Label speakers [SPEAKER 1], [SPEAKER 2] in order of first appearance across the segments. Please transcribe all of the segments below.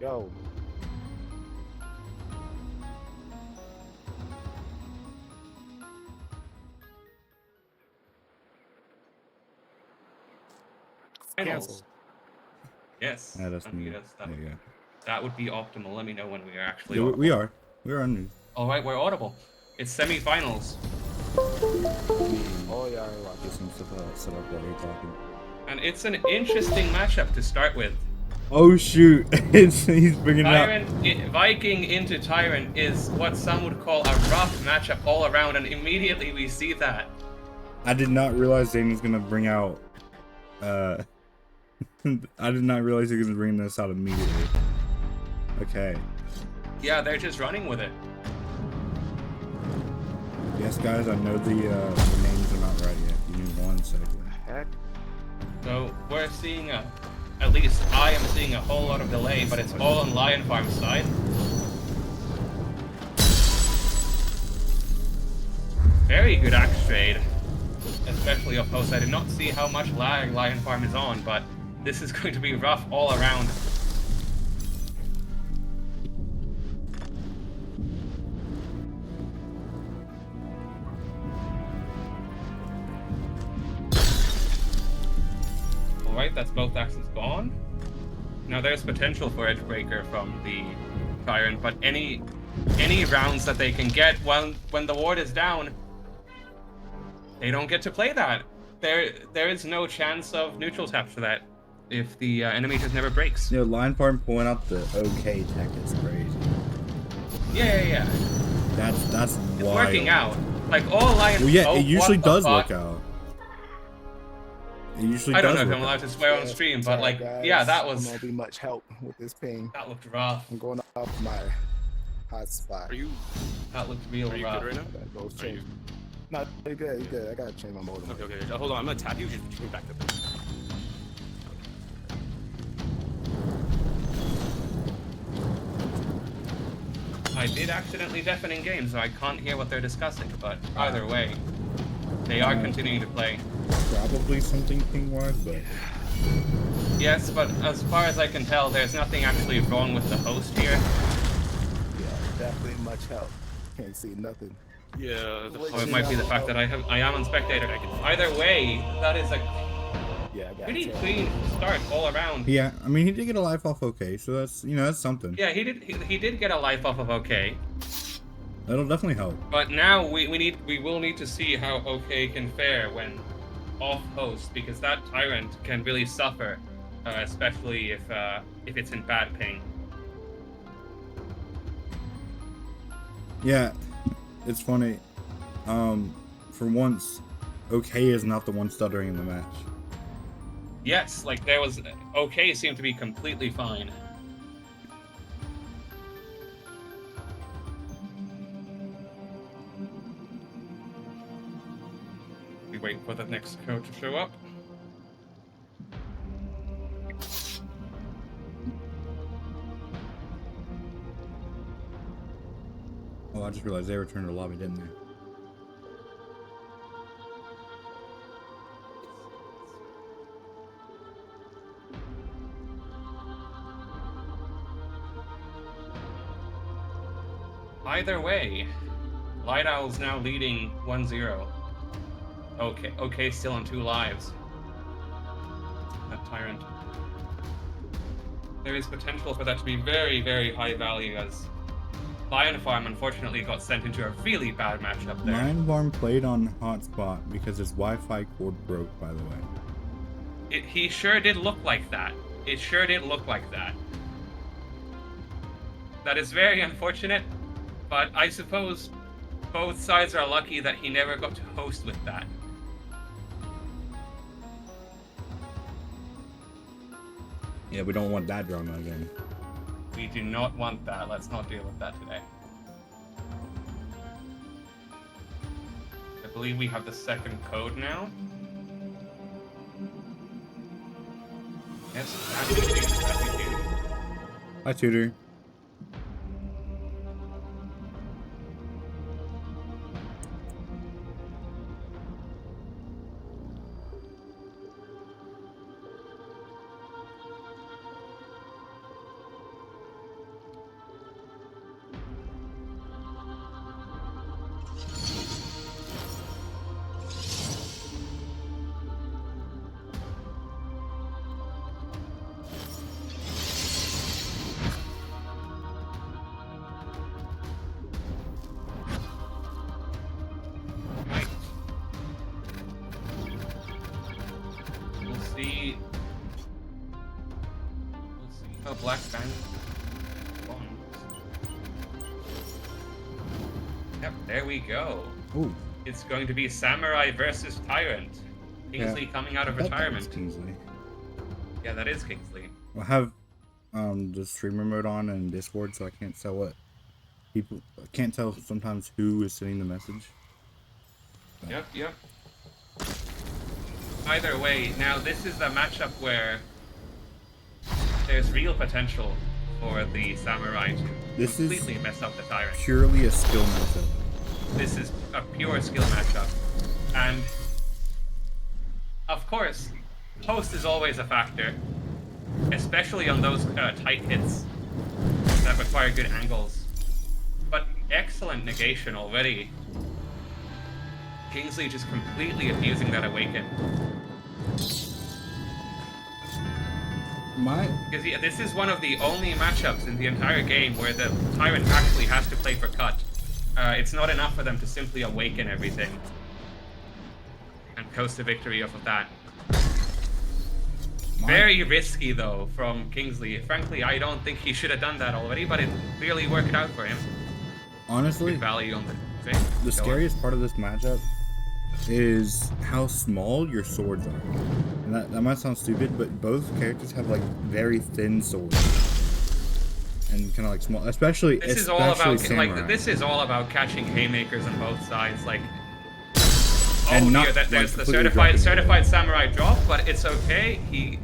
[SPEAKER 1] Yo. Cancel.
[SPEAKER 2] Finals. Yes.
[SPEAKER 3] Yeah, that's me.
[SPEAKER 2] Yes,
[SPEAKER 3] There you go.
[SPEAKER 2] that would be optimal. Let me know when we are actually
[SPEAKER 3] Yeah,
[SPEAKER 2] audible.
[SPEAKER 3] we are. We're on.
[SPEAKER 2] All right, we're audible. It's semi-finals,
[SPEAKER 1] Oh yeah, I watch
[SPEAKER 3] Get some stuff set up while you're talking.
[SPEAKER 2] and it's an interesting matchup to start with.
[SPEAKER 3] Oh shoot! He's bringing it up.
[SPEAKER 2] Viking into Tyrant is what some would call a rough matchup all around, and immediately we see that.
[SPEAKER 3] I did not realize Zane was gonna bring out. I did not realize he was gonna bring this out immediately. Okay.
[SPEAKER 2] Yeah, they're just running with it.
[SPEAKER 3] Yes, guys, I know the names are not right yet. Give me 1 second.
[SPEAKER 1] heck.
[SPEAKER 2] So we're seeing at least I am seeing a whole lot of delay, but it's all on Lion Farm's side. Very good axe trade, especially off post. I did not see how much lag Lion Farm is on, but this is going to be rough all around. Alright, that's both axes gone. Now there's potential for Edgebreaker from the Tyrant, but any rounds that they can get when the ward is down, they don't get to play that. There is no chance of neutral tap for that if the enemy just never breaks.
[SPEAKER 3] You know, Lion Farm pulling out the OK tech is crazy.
[SPEAKER 2] Yeah.
[SPEAKER 3] That's
[SPEAKER 2] It's
[SPEAKER 3] wild.
[SPEAKER 2] working out. Like all Lion.
[SPEAKER 3] Well, yeah,
[SPEAKER 2] oh,
[SPEAKER 3] it usually
[SPEAKER 2] what the
[SPEAKER 3] does
[SPEAKER 2] fuck?
[SPEAKER 3] work out. It usually
[SPEAKER 2] I don't
[SPEAKER 3] does
[SPEAKER 2] know if I'm
[SPEAKER 3] work
[SPEAKER 2] allowed
[SPEAKER 3] out.
[SPEAKER 2] to swear on stream, but
[SPEAKER 1] Sorry,
[SPEAKER 2] like,
[SPEAKER 1] guys.
[SPEAKER 2] yeah, that was.
[SPEAKER 1] Won't be much help with this ping.
[SPEAKER 2] That looked rough.
[SPEAKER 1] I'm going off my hotspot.
[SPEAKER 4] Are you
[SPEAKER 2] That looked real
[SPEAKER 4] good
[SPEAKER 2] rough.
[SPEAKER 4] right now?
[SPEAKER 1] I gotta go
[SPEAKER 4] Are
[SPEAKER 1] change. No, you're good. You're good. I gotta change my modem.
[SPEAKER 4] Okay. Hold on, I'm gonna tap you. Just me back up.
[SPEAKER 2] I did accidentally deafen in game, so I can't hear what they're discussing, but either way, they are continuing to play.
[SPEAKER 3] Probably something ping-wise, but
[SPEAKER 2] Yes, but as far as I can tell, there's nothing actually wrong with the host here.
[SPEAKER 1] Yeah, definitely much help. Can't see nothing.
[SPEAKER 4] Yeah.
[SPEAKER 2] Or it might be the fact that I am on spectator. Either way, that is a
[SPEAKER 1] Yeah, I got
[SPEAKER 2] pretty
[SPEAKER 1] it.
[SPEAKER 2] clean start all around.
[SPEAKER 3] yeah, I mean, he did get a life off OK, so that's that's something.
[SPEAKER 2] Yeah, he did get a life off of OK,
[SPEAKER 3] That'll definitely help.
[SPEAKER 2] but now we will need to see how OK can fare when off host, because that Tyrant can really suffer, especially if it's in bad ping.
[SPEAKER 3] Yeah, it's funny. For once, OK is not the one stuttering in the match.
[SPEAKER 2] Yes, like there was OK seemed to be completely fine. We wait for the next code to show up.
[SPEAKER 3] Oh, I just realized they returned to the lobby, didn't they?
[SPEAKER 2] Either way, Light Owl's now leading 1-0. Okay, still on 2 lives. That Tyrant. There is potential for that to be very, very high value, as Lion Farm unfortunately got sent into a really bad matchup there.
[SPEAKER 3] Lion Farm played on hotspot because his Wi-Fi cord broke, by the way.
[SPEAKER 2] He sure did look like that. It sure did look like that. That is very unfortunate, but I suppose both sides are lucky that he never got to host with that.
[SPEAKER 3] Yeah, we don't want that drama again.
[SPEAKER 2] We do not want that. Let's not deal with that today. I believe we have the second code now. Yes, as we do.
[SPEAKER 3] Hi, Tutor.
[SPEAKER 2] Oh, Black Fangz. Yep, there we go.
[SPEAKER 3] Ooh.
[SPEAKER 2] It's going to be Samurai versus Tyrant. Kingsley coming out of retirement.
[SPEAKER 3] Kingsley.
[SPEAKER 2] Yeah, that is Kingsley.
[SPEAKER 3] I have the streamer mode on in Discord, so I can't tell what people. I can't tell sometimes who is sending the message.
[SPEAKER 2] Yep, yep. Either way, now this is the matchup where there's real potential for the Samurai to
[SPEAKER 3] This is
[SPEAKER 2] completely mess up the Tyrant.
[SPEAKER 3] purely a skill matchup.
[SPEAKER 2] This is a pure skill matchup. And, of course, host is always a factor, especially on those tight hits that require good angles. But excellent negation already. Kingsley just completely abusing that awaken. Because yeah, this is one of the only matchups in the entire game where the Tyrant actually has to play for cut. It's not enough for them to simply awaken everything and coast to victory off of that. Very risky though from Kingsley. Frankly, I don't think he should have done that already, but it clearly worked out for him.
[SPEAKER 3] Honestly,
[SPEAKER 2] Good value on the thing.
[SPEAKER 3] the scariest part of this matchup is how small your swords are. And that might sound stupid, but both characters have like very thin swords. And kind of like small, especially
[SPEAKER 2] This is all about
[SPEAKER 3] Samurai.
[SPEAKER 2] like this is all about catching haymakers on both sides. Like,
[SPEAKER 3] And
[SPEAKER 2] oh,
[SPEAKER 3] not,
[SPEAKER 2] here,
[SPEAKER 3] like,
[SPEAKER 2] there's the
[SPEAKER 3] completely
[SPEAKER 2] certified samurai drop, but it's okay. He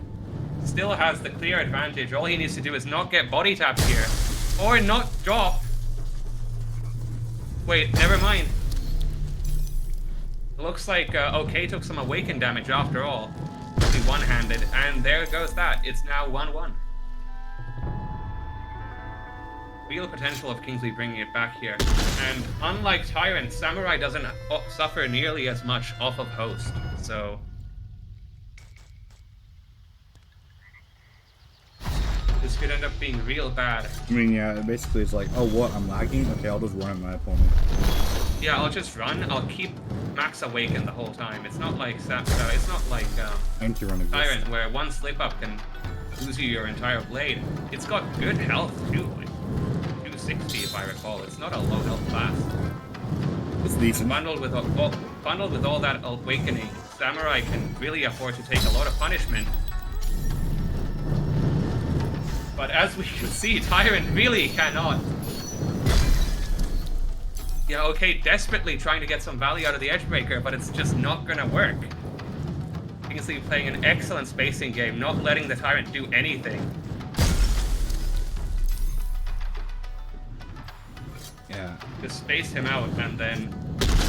[SPEAKER 2] still has the clear advantage. All he needs to do is not get body tapped here, or not drop. Wait, never mind. Looks like OK took some awaken damage after all. Only one-handed, and there goes that. It's now 1-1. Real potential of Kingsley bringing it back here. And unlike Tyrant, Samurai doesn't suffer nearly as much off of Host, so... this could end up being real bad.
[SPEAKER 3] I mean, yeah, basically it's like, oh, what, I'm lagging? Okay, I'll just run at my opponent.
[SPEAKER 2] Yeah, I'll just run. I'll keep Max awakened the whole time. It's not like
[SPEAKER 3] Anti-run exists.
[SPEAKER 2] Tyrant, where one slip up can lose you your entire blade. It's got good health too, like 260 if I recall. It's not a low health class.
[SPEAKER 3] It's decent.
[SPEAKER 2] Bundled with all that awakening, Samurai can really afford to take a lot of punishment. But as we can see, Tyrant really cannot. Yeah, okay, desperately trying to get some value out of the Edgebreaker, but it's just not gonna work. Kingsley playing an excellent spacing game, not letting the Tyrant do anything.
[SPEAKER 3] Yeah.
[SPEAKER 2] Just space him out, and then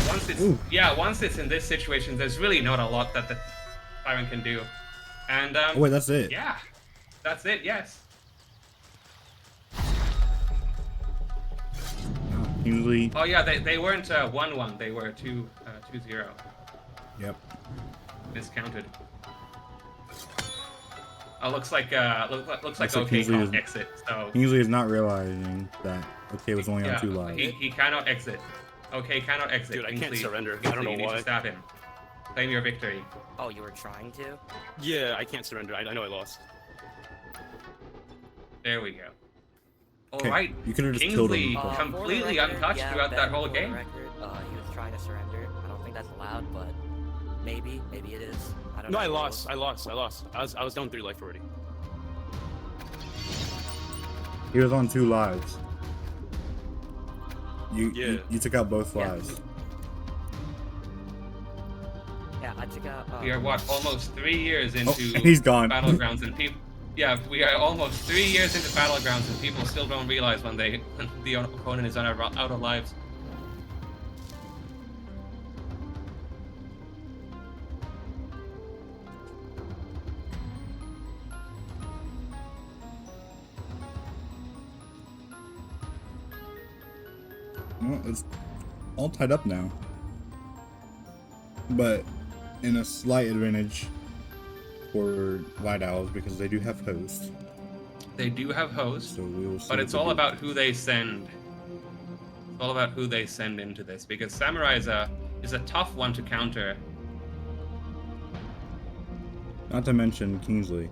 [SPEAKER 2] once it's in this situation, there's really not a lot that the Tyrant can do. And
[SPEAKER 3] Oh, wait, that's it.
[SPEAKER 2] yeah, that's it. Yes.
[SPEAKER 3] Kingsley.
[SPEAKER 2] Oh yeah, they weren't 1-1. They were 2-0.
[SPEAKER 3] Yep.
[SPEAKER 2] Miscounted. Looks like
[SPEAKER 3] Looks like
[SPEAKER 2] OK
[SPEAKER 3] Kingsley
[SPEAKER 2] can't
[SPEAKER 3] is-
[SPEAKER 2] exit. So
[SPEAKER 3] Kingsley is not realizing that OK was only
[SPEAKER 2] yeah,
[SPEAKER 3] on 2 lives.
[SPEAKER 2] he cannot exit. OK cannot exit.
[SPEAKER 4] Dude, I can't
[SPEAKER 2] Kingsley,
[SPEAKER 4] surrender. I
[SPEAKER 2] Kingsley,
[SPEAKER 4] don't know
[SPEAKER 2] you need
[SPEAKER 4] why.
[SPEAKER 2] to stab him. Claim your victory.
[SPEAKER 5] Oh, you were trying to?
[SPEAKER 4] Yeah, I can't surrender. I know I lost.
[SPEAKER 2] There we go. All
[SPEAKER 3] Okay,
[SPEAKER 2] right.
[SPEAKER 3] you could have just killed
[SPEAKER 2] Kingsley
[SPEAKER 3] him.
[SPEAKER 2] completely
[SPEAKER 5] For the record,
[SPEAKER 2] untouched
[SPEAKER 5] yeah,
[SPEAKER 2] throughout that
[SPEAKER 5] Ben,
[SPEAKER 2] whole
[SPEAKER 5] for the
[SPEAKER 2] game.
[SPEAKER 5] record, he was trying to surrender. I don't think that's allowed, but maybe it is. I don't
[SPEAKER 4] No,
[SPEAKER 5] know.
[SPEAKER 4] I lost. I was down 3 life already.
[SPEAKER 3] He was on 2 lives. You
[SPEAKER 4] Yeah.
[SPEAKER 3] you took out both
[SPEAKER 5] Yeah.
[SPEAKER 3] lives.
[SPEAKER 5] Yeah, I took out.
[SPEAKER 2] We are what, almost 3 years into
[SPEAKER 3] Oh, and he's gone.
[SPEAKER 2] Battlegrounds, and people. Yeah, we are almost 3 years into Battlegrounds, and people still don't realize when the opponent is out of lives.
[SPEAKER 3] Well, it's all tied up now. But in a slight advantage for White Owls because they do have host.
[SPEAKER 2] They do have host,
[SPEAKER 3] So we will see.
[SPEAKER 2] but
[SPEAKER 3] what
[SPEAKER 2] it's
[SPEAKER 3] they
[SPEAKER 2] all
[SPEAKER 3] do.
[SPEAKER 2] about who they send. It's all about who they send into this, because Samurai is a tough one to counter.
[SPEAKER 3] Not to mention Kingsley.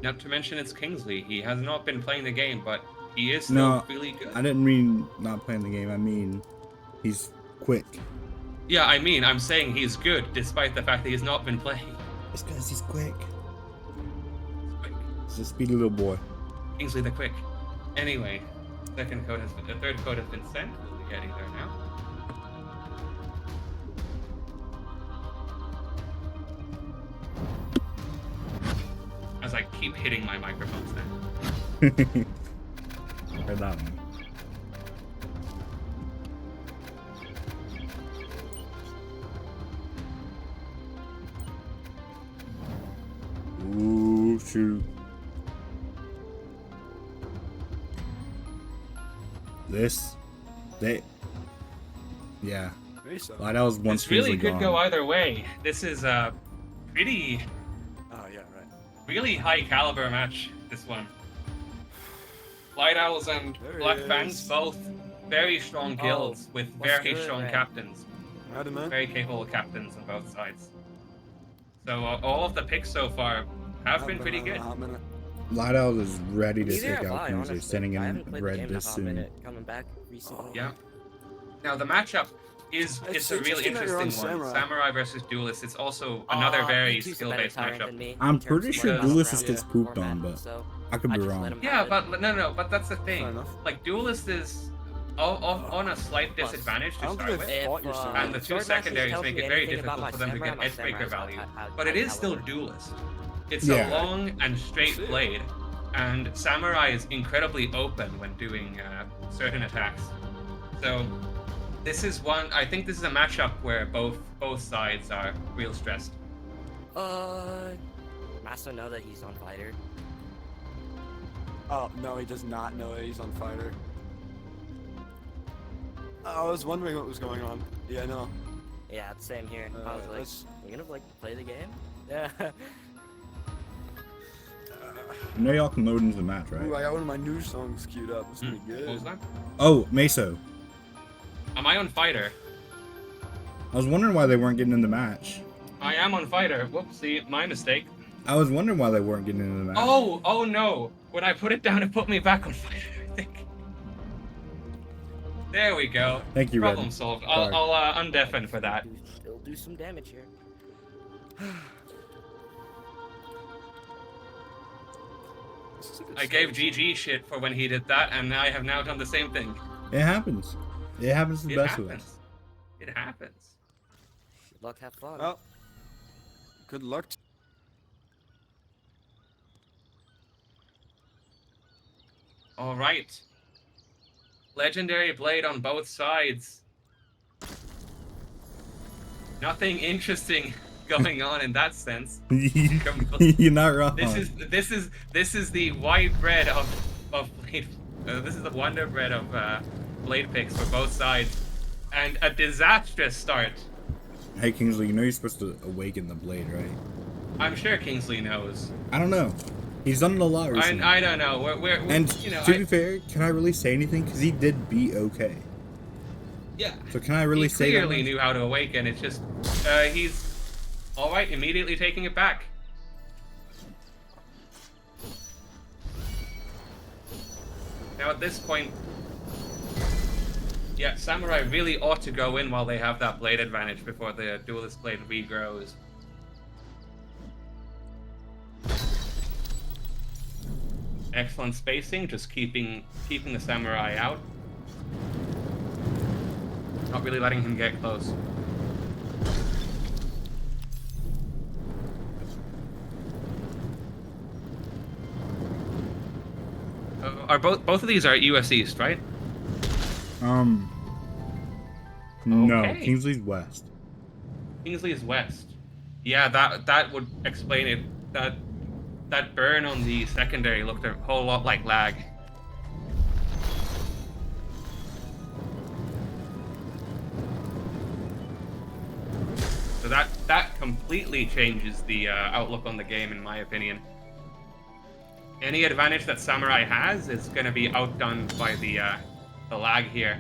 [SPEAKER 2] Not to mention it's Kingsley. He has not been playing the game, but he is still
[SPEAKER 3] No,
[SPEAKER 2] really good.
[SPEAKER 3] I didn't mean not playing the game. I mean, he's quick.
[SPEAKER 2] Yeah, I'm saying he's good, despite the fact that he's not been playing.
[SPEAKER 3] It's because he's quick.
[SPEAKER 2] Quick.
[SPEAKER 3] He's a speedy little boy.
[SPEAKER 2] Kingsley the Quick. Anyway, the third code has been sent. We'll be getting there now. As I keep hitting my microphones now.
[SPEAKER 3] Heard that one. Ooh, shoot. Yeah. That was once
[SPEAKER 2] It's really
[SPEAKER 3] Kingsley
[SPEAKER 2] could
[SPEAKER 3] gone.
[SPEAKER 2] go either way. This is a pretty,
[SPEAKER 1] Oh yeah, right.
[SPEAKER 2] really high caliber match, this one. Light Owls and
[SPEAKER 1] There he
[SPEAKER 2] Black
[SPEAKER 1] is.
[SPEAKER 2] Fangs, both very strong guilds with
[SPEAKER 5] what's
[SPEAKER 2] very
[SPEAKER 5] good,
[SPEAKER 2] strong
[SPEAKER 5] man?
[SPEAKER 2] captains.
[SPEAKER 1] Howdy, man.
[SPEAKER 2] Very capable captains on both sides. So all of the picks so far have been pretty good.
[SPEAKER 3] Light Owl is ready to
[SPEAKER 5] Neither
[SPEAKER 3] take
[SPEAKER 5] have
[SPEAKER 3] out
[SPEAKER 5] I,
[SPEAKER 3] Kingsley,
[SPEAKER 5] honestly.
[SPEAKER 3] sending
[SPEAKER 5] I
[SPEAKER 3] in
[SPEAKER 5] haven't played the
[SPEAKER 3] red
[SPEAKER 5] game in a
[SPEAKER 3] this
[SPEAKER 5] hot
[SPEAKER 3] soon.
[SPEAKER 5] minute, coming back recently.
[SPEAKER 2] Yeah. Now the matchup is
[SPEAKER 1] It's
[SPEAKER 2] a really
[SPEAKER 1] interesting that you're on
[SPEAKER 2] interesting one.
[SPEAKER 1] Samurai.
[SPEAKER 2] Samurai versus Duelist. It's also another very
[SPEAKER 5] you two's a better
[SPEAKER 2] skill-based
[SPEAKER 5] tyrant
[SPEAKER 2] matchup.
[SPEAKER 5] than me
[SPEAKER 3] I'm
[SPEAKER 5] in terms
[SPEAKER 3] pretty
[SPEAKER 5] of
[SPEAKER 3] sure
[SPEAKER 5] what
[SPEAKER 2] Duelist
[SPEAKER 5] battleground
[SPEAKER 3] gets pooped on,
[SPEAKER 5] format,
[SPEAKER 3] but
[SPEAKER 5] so
[SPEAKER 3] I could
[SPEAKER 5] I
[SPEAKER 3] be
[SPEAKER 5] just
[SPEAKER 3] wrong.
[SPEAKER 5] let him
[SPEAKER 2] Yeah,
[SPEAKER 5] have it.
[SPEAKER 2] but no, but that's the
[SPEAKER 1] Fair
[SPEAKER 2] thing.
[SPEAKER 1] enough.
[SPEAKER 2] Like Duelist is on a slight disadvantage
[SPEAKER 1] I
[SPEAKER 2] to
[SPEAKER 1] don't
[SPEAKER 2] start
[SPEAKER 1] think
[SPEAKER 2] with.
[SPEAKER 1] they've fought your Samurai.
[SPEAKER 2] And the two
[SPEAKER 5] Sword Matches
[SPEAKER 2] secondaries
[SPEAKER 5] tells
[SPEAKER 2] make
[SPEAKER 5] me
[SPEAKER 2] it very
[SPEAKER 5] anything about
[SPEAKER 2] difficult
[SPEAKER 5] my
[SPEAKER 2] for them to
[SPEAKER 5] Samurai,
[SPEAKER 2] get
[SPEAKER 5] my
[SPEAKER 2] edgebreaker
[SPEAKER 5] Samurai's
[SPEAKER 2] value.
[SPEAKER 5] high
[SPEAKER 2] But it is still
[SPEAKER 5] caliber.
[SPEAKER 2] Duelist. It's
[SPEAKER 3] Yeah.
[SPEAKER 2] a long and straight blade, and Samurai is incredibly open when doing certain attacks. So this is one. I think this is a matchup where both sides are real stressed.
[SPEAKER 5] Master know that he's on fighter.
[SPEAKER 1] Oh no, he does not know that he's on fighter. I was wondering what was going on. Yeah, no.
[SPEAKER 5] Yeah, it's same here. I was like,
[SPEAKER 1] let's-
[SPEAKER 5] you gonna like play the game? Yeah.
[SPEAKER 3] I know y'all can load into the match, right?
[SPEAKER 1] Ooh, I got one of my new songs queued up. This is gonna be
[SPEAKER 2] What was
[SPEAKER 1] good.
[SPEAKER 2] that?
[SPEAKER 3] Oh, Meso.
[SPEAKER 2] Am I on fighter?
[SPEAKER 3] I was wondering why they weren't getting in the match.
[SPEAKER 2] I am on fighter. Whoopsie, my mistake.
[SPEAKER 3] I was wondering why they weren't getting into the match.
[SPEAKER 2] Oh no! When I put it down, it put me back on fighter. I think. There we go.
[SPEAKER 3] Thank you,
[SPEAKER 2] Problem
[SPEAKER 3] Red.
[SPEAKER 2] solved.
[SPEAKER 3] Sorry.
[SPEAKER 2] I'll undeafen for that.
[SPEAKER 5] It'll do some damage here.
[SPEAKER 1] This is a good
[SPEAKER 2] I gave
[SPEAKER 1] song.
[SPEAKER 2] GG shit for when he did that, and I have now done the same thing.
[SPEAKER 3] It happens. It happens to the
[SPEAKER 2] It
[SPEAKER 3] best of
[SPEAKER 2] happens.
[SPEAKER 3] us.
[SPEAKER 2] It happens.
[SPEAKER 5] Good luck, have fun.
[SPEAKER 1] Well, good luck.
[SPEAKER 2] All right. Legendary blade on both sides. Nothing interesting going on in that sense.
[SPEAKER 3] You're not wrong.
[SPEAKER 2] This is the white bread of blade. This is the wonder bread of blade picks for both sides, and a disastrous start.
[SPEAKER 3] Hey Kingsley, you know you're supposed to awaken the blade, right?
[SPEAKER 2] I'm sure Kingsley knows.
[SPEAKER 3] I don't know. He's done it a lot recently.
[SPEAKER 2] I don't know. We're
[SPEAKER 3] And
[SPEAKER 2] you know,
[SPEAKER 3] to be fair, can I really say anything? Because he did beat okay.
[SPEAKER 2] yeah.
[SPEAKER 3] So can I really
[SPEAKER 2] He
[SPEAKER 3] say that?
[SPEAKER 2] clearly knew how to awaken. It's just he's all right. Immediately taking it back. Now at this point, yeah, Samurai really ought to go in while they have that blade advantage before the Duelist blade regrows. Excellent spacing, just keeping the Samurai out. Not really letting him get close. Are both of these are US East, right?
[SPEAKER 3] No,
[SPEAKER 2] Okay.
[SPEAKER 3] Kingsley's west.
[SPEAKER 2] Kingsley is west. Yeah, that would explain it. That burn on the secondary looked a whole lot like lag. So that completely changes the outlook on the game, in my opinion. Any advantage that Samurai has is going to be outdone by the lag here.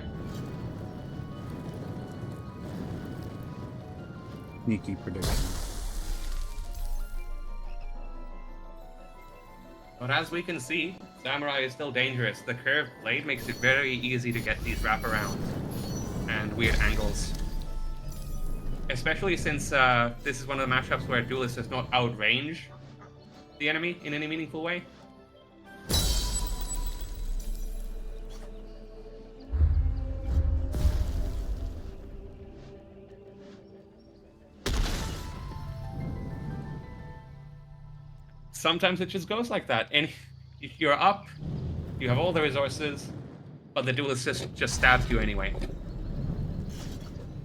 [SPEAKER 3] Sneaky prediction.
[SPEAKER 2] But as we can see, Samurai is still dangerous. The curved blade makes it very easy to get these wraparounds and weird angles. Especially since this is one of the matchups where Duelist does not outrange the enemy in any meaningful way. Sometimes it just goes like that. And if you're up, you have all the resources, but the Duelist just stabs you anyway.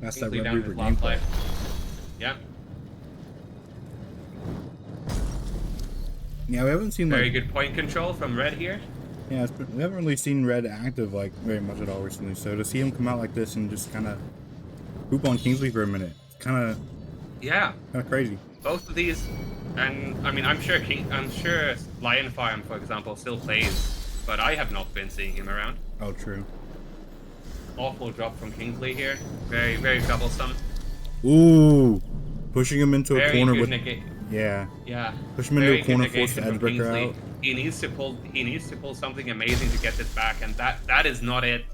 [SPEAKER 3] That's that
[SPEAKER 2] Easily
[SPEAKER 3] Red
[SPEAKER 2] down
[SPEAKER 3] Reaper
[SPEAKER 2] his last
[SPEAKER 3] gameplay.
[SPEAKER 2] life. Yeah.
[SPEAKER 3] Yeah, we haven't seen
[SPEAKER 2] Very
[SPEAKER 3] like
[SPEAKER 2] good point control from Red here.
[SPEAKER 3] yeah, we haven't really seen Red active like very much at all recently. So to see him come out like this and just kind of hoop on Kingsley for a minute, kind
[SPEAKER 2] Yeah.
[SPEAKER 3] of crazy.
[SPEAKER 2] Both of these, and I mean, I'm sure Lion Farm, for example, still plays, but I have not been seeing him around.
[SPEAKER 3] Oh, true.
[SPEAKER 2] Awful drop from Kingsley here. Very, very troublesome.
[SPEAKER 3] Ooh, pushing him into a
[SPEAKER 2] Very
[SPEAKER 3] corner
[SPEAKER 2] good
[SPEAKER 3] with
[SPEAKER 2] negate.
[SPEAKER 3] yeah.
[SPEAKER 2] Yeah.
[SPEAKER 3] Push him into
[SPEAKER 2] Very
[SPEAKER 3] a corner,
[SPEAKER 2] good
[SPEAKER 3] force the
[SPEAKER 2] negation from
[SPEAKER 3] Edgebreaker
[SPEAKER 2] Kingsley.
[SPEAKER 3] out.
[SPEAKER 2] He needs to pull something amazing to get this back, and that is not it.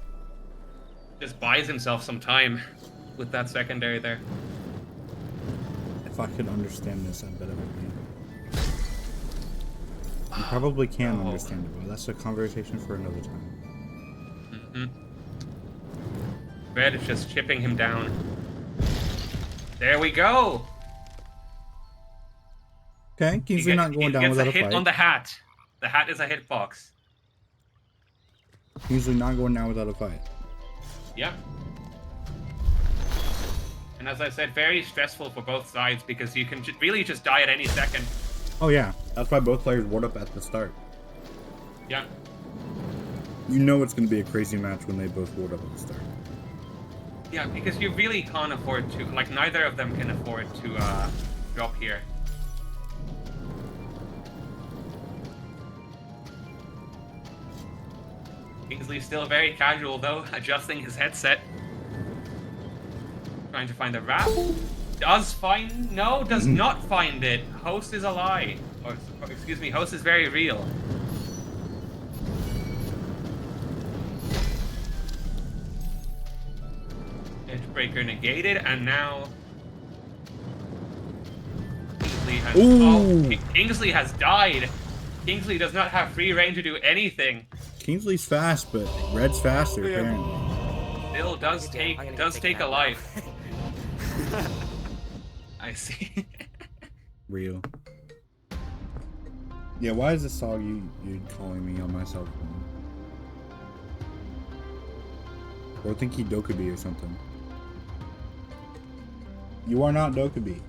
[SPEAKER 2] Just buys himself some time with that secondary there.
[SPEAKER 3] If I could understand this, I bet I would be. You probably can
[SPEAKER 2] Oh.
[SPEAKER 3] understand it, but that's a conversation for another time.
[SPEAKER 2] Mm-hmm. Red is just chipping him down. There we go.
[SPEAKER 3] Okay, Kingsley not going down
[SPEAKER 2] gets
[SPEAKER 3] without
[SPEAKER 2] a
[SPEAKER 3] a
[SPEAKER 2] hit
[SPEAKER 3] fight.
[SPEAKER 2] on the hat. The hat is a hitbox.
[SPEAKER 3] Kingsley not going down without a fight.
[SPEAKER 2] Yep. And as I said, very stressful for both sides because you can really just die at any second.
[SPEAKER 3] Oh yeah, that's why both players ward up at the start.
[SPEAKER 2] Yeah.
[SPEAKER 3] You know it's going to be a crazy match when they both ward up at the start.
[SPEAKER 2] Yeah, because you really can't afford to, like, neither of them can afford to drop here. Kingsley still very casual though, adjusting his headset. Trying to find a wrap. Does find, no, does not find it. Host is a lie. Or excuse me, host is very real. Edgebreaker negated, and now Kingsley has,
[SPEAKER 3] Ooh.
[SPEAKER 2] Kingsley has died. Kingsley does not have free reign to do anything.
[SPEAKER 3] Kingsley's fast, but Red's faster apparently.
[SPEAKER 2] Still does
[SPEAKER 5] I'm
[SPEAKER 2] take
[SPEAKER 5] gonna take
[SPEAKER 2] a
[SPEAKER 5] that
[SPEAKER 2] life. I see.
[SPEAKER 3] Real. Yeah, why is this all you calling me on my cell phone? Or think he Dokubi or something. You are not Dokubi.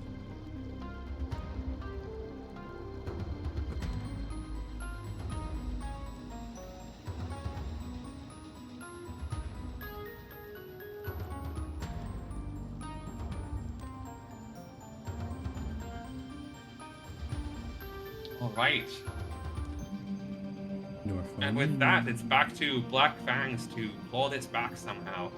[SPEAKER 2] All right.
[SPEAKER 3] You are
[SPEAKER 2] And with that, it's back to Black Fangz to claw this back somehow.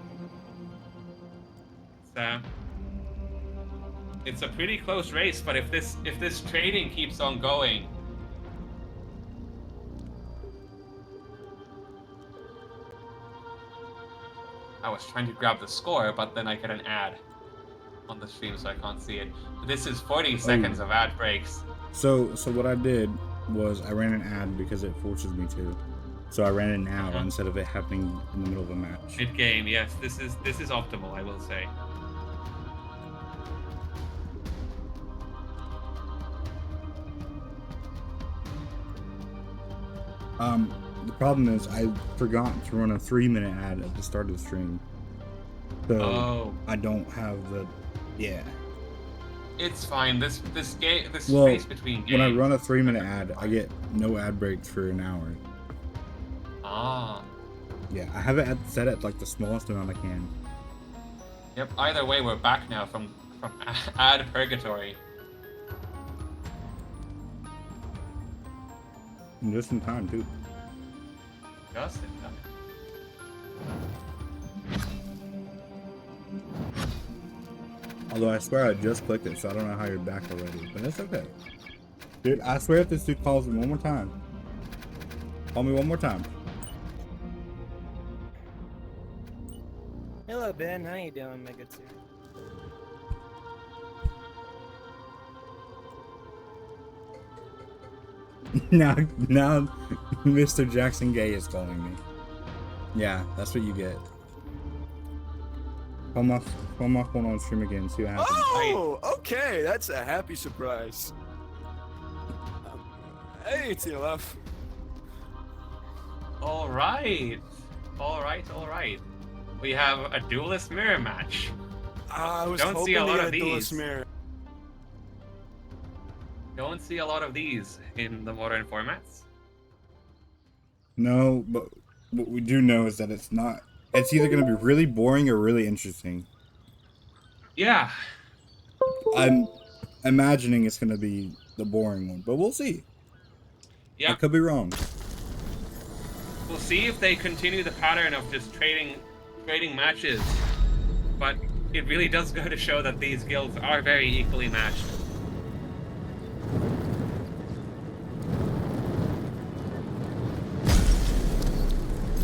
[SPEAKER 2] It's a pretty close race, but if this trading keeps on going, I was trying to grab the score, but then I get an ad on the stream, so I can't see it. This is 40 seconds of ad breaks.
[SPEAKER 3] So what I did was I ran an ad because it forces me to. So I ran it now instead of it happening in the middle of a match.
[SPEAKER 2] Mid game, yes. This is optimal, I will say.
[SPEAKER 3] The problem is I forgot to run a 3-minute ad at the start of the stream. So I don't have the
[SPEAKER 2] It's fine. This
[SPEAKER 3] Well,
[SPEAKER 2] space between games.
[SPEAKER 3] when I run a 3-minute ad, I get no ad breaks for an hour.
[SPEAKER 2] Ah.
[SPEAKER 3] Yeah, I have it set at like the smallest amount I can.
[SPEAKER 2] Yep. Either way, we're back now from ad purgatory.
[SPEAKER 3] And just in time too.
[SPEAKER 2] Just in time.
[SPEAKER 3] Although I swear I just clicked it, so I don't know how you're back already. But it's okay. Dude, I swear if this dude calls me one more time, Call me one more time.
[SPEAKER 6] Hello, Ben. How you doing, my good sir?
[SPEAKER 3] now, Mr. Jackson Gay is calling me. Yeah, that's what you get. Come off one on stream again. See what happens.
[SPEAKER 1] Oh, okay. That's a happy surprise. Hey, TLF.
[SPEAKER 2] All right. We have a duelist mirror match.
[SPEAKER 1] I was
[SPEAKER 2] Don't see
[SPEAKER 1] hoping
[SPEAKER 2] a
[SPEAKER 1] to
[SPEAKER 2] lot
[SPEAKER 1] get
[SPEAKER 2] of
[SPEAKER 1] a duelist
[SPEAKER 2] these.
[SPEAKER 1] mirror.
[SPEAKER 2] Don't see a lot of these in the modern formats.
[SPEAKER 3] No, but what we do know is that it's not. It's either going to be really boring or really interesting.
[SPEAKER 2] Yeah.
[SPEAKER 3] I'm imagining it's going to be the boring one, but we'll see.
[SPEAKER 2] Yeah.
[SPEAKER 3] I could be wrong.
[SPEAKER 2] We'll see if they continue the pattern of just trading matches. But it really does go to show that these guilds are very equally matched.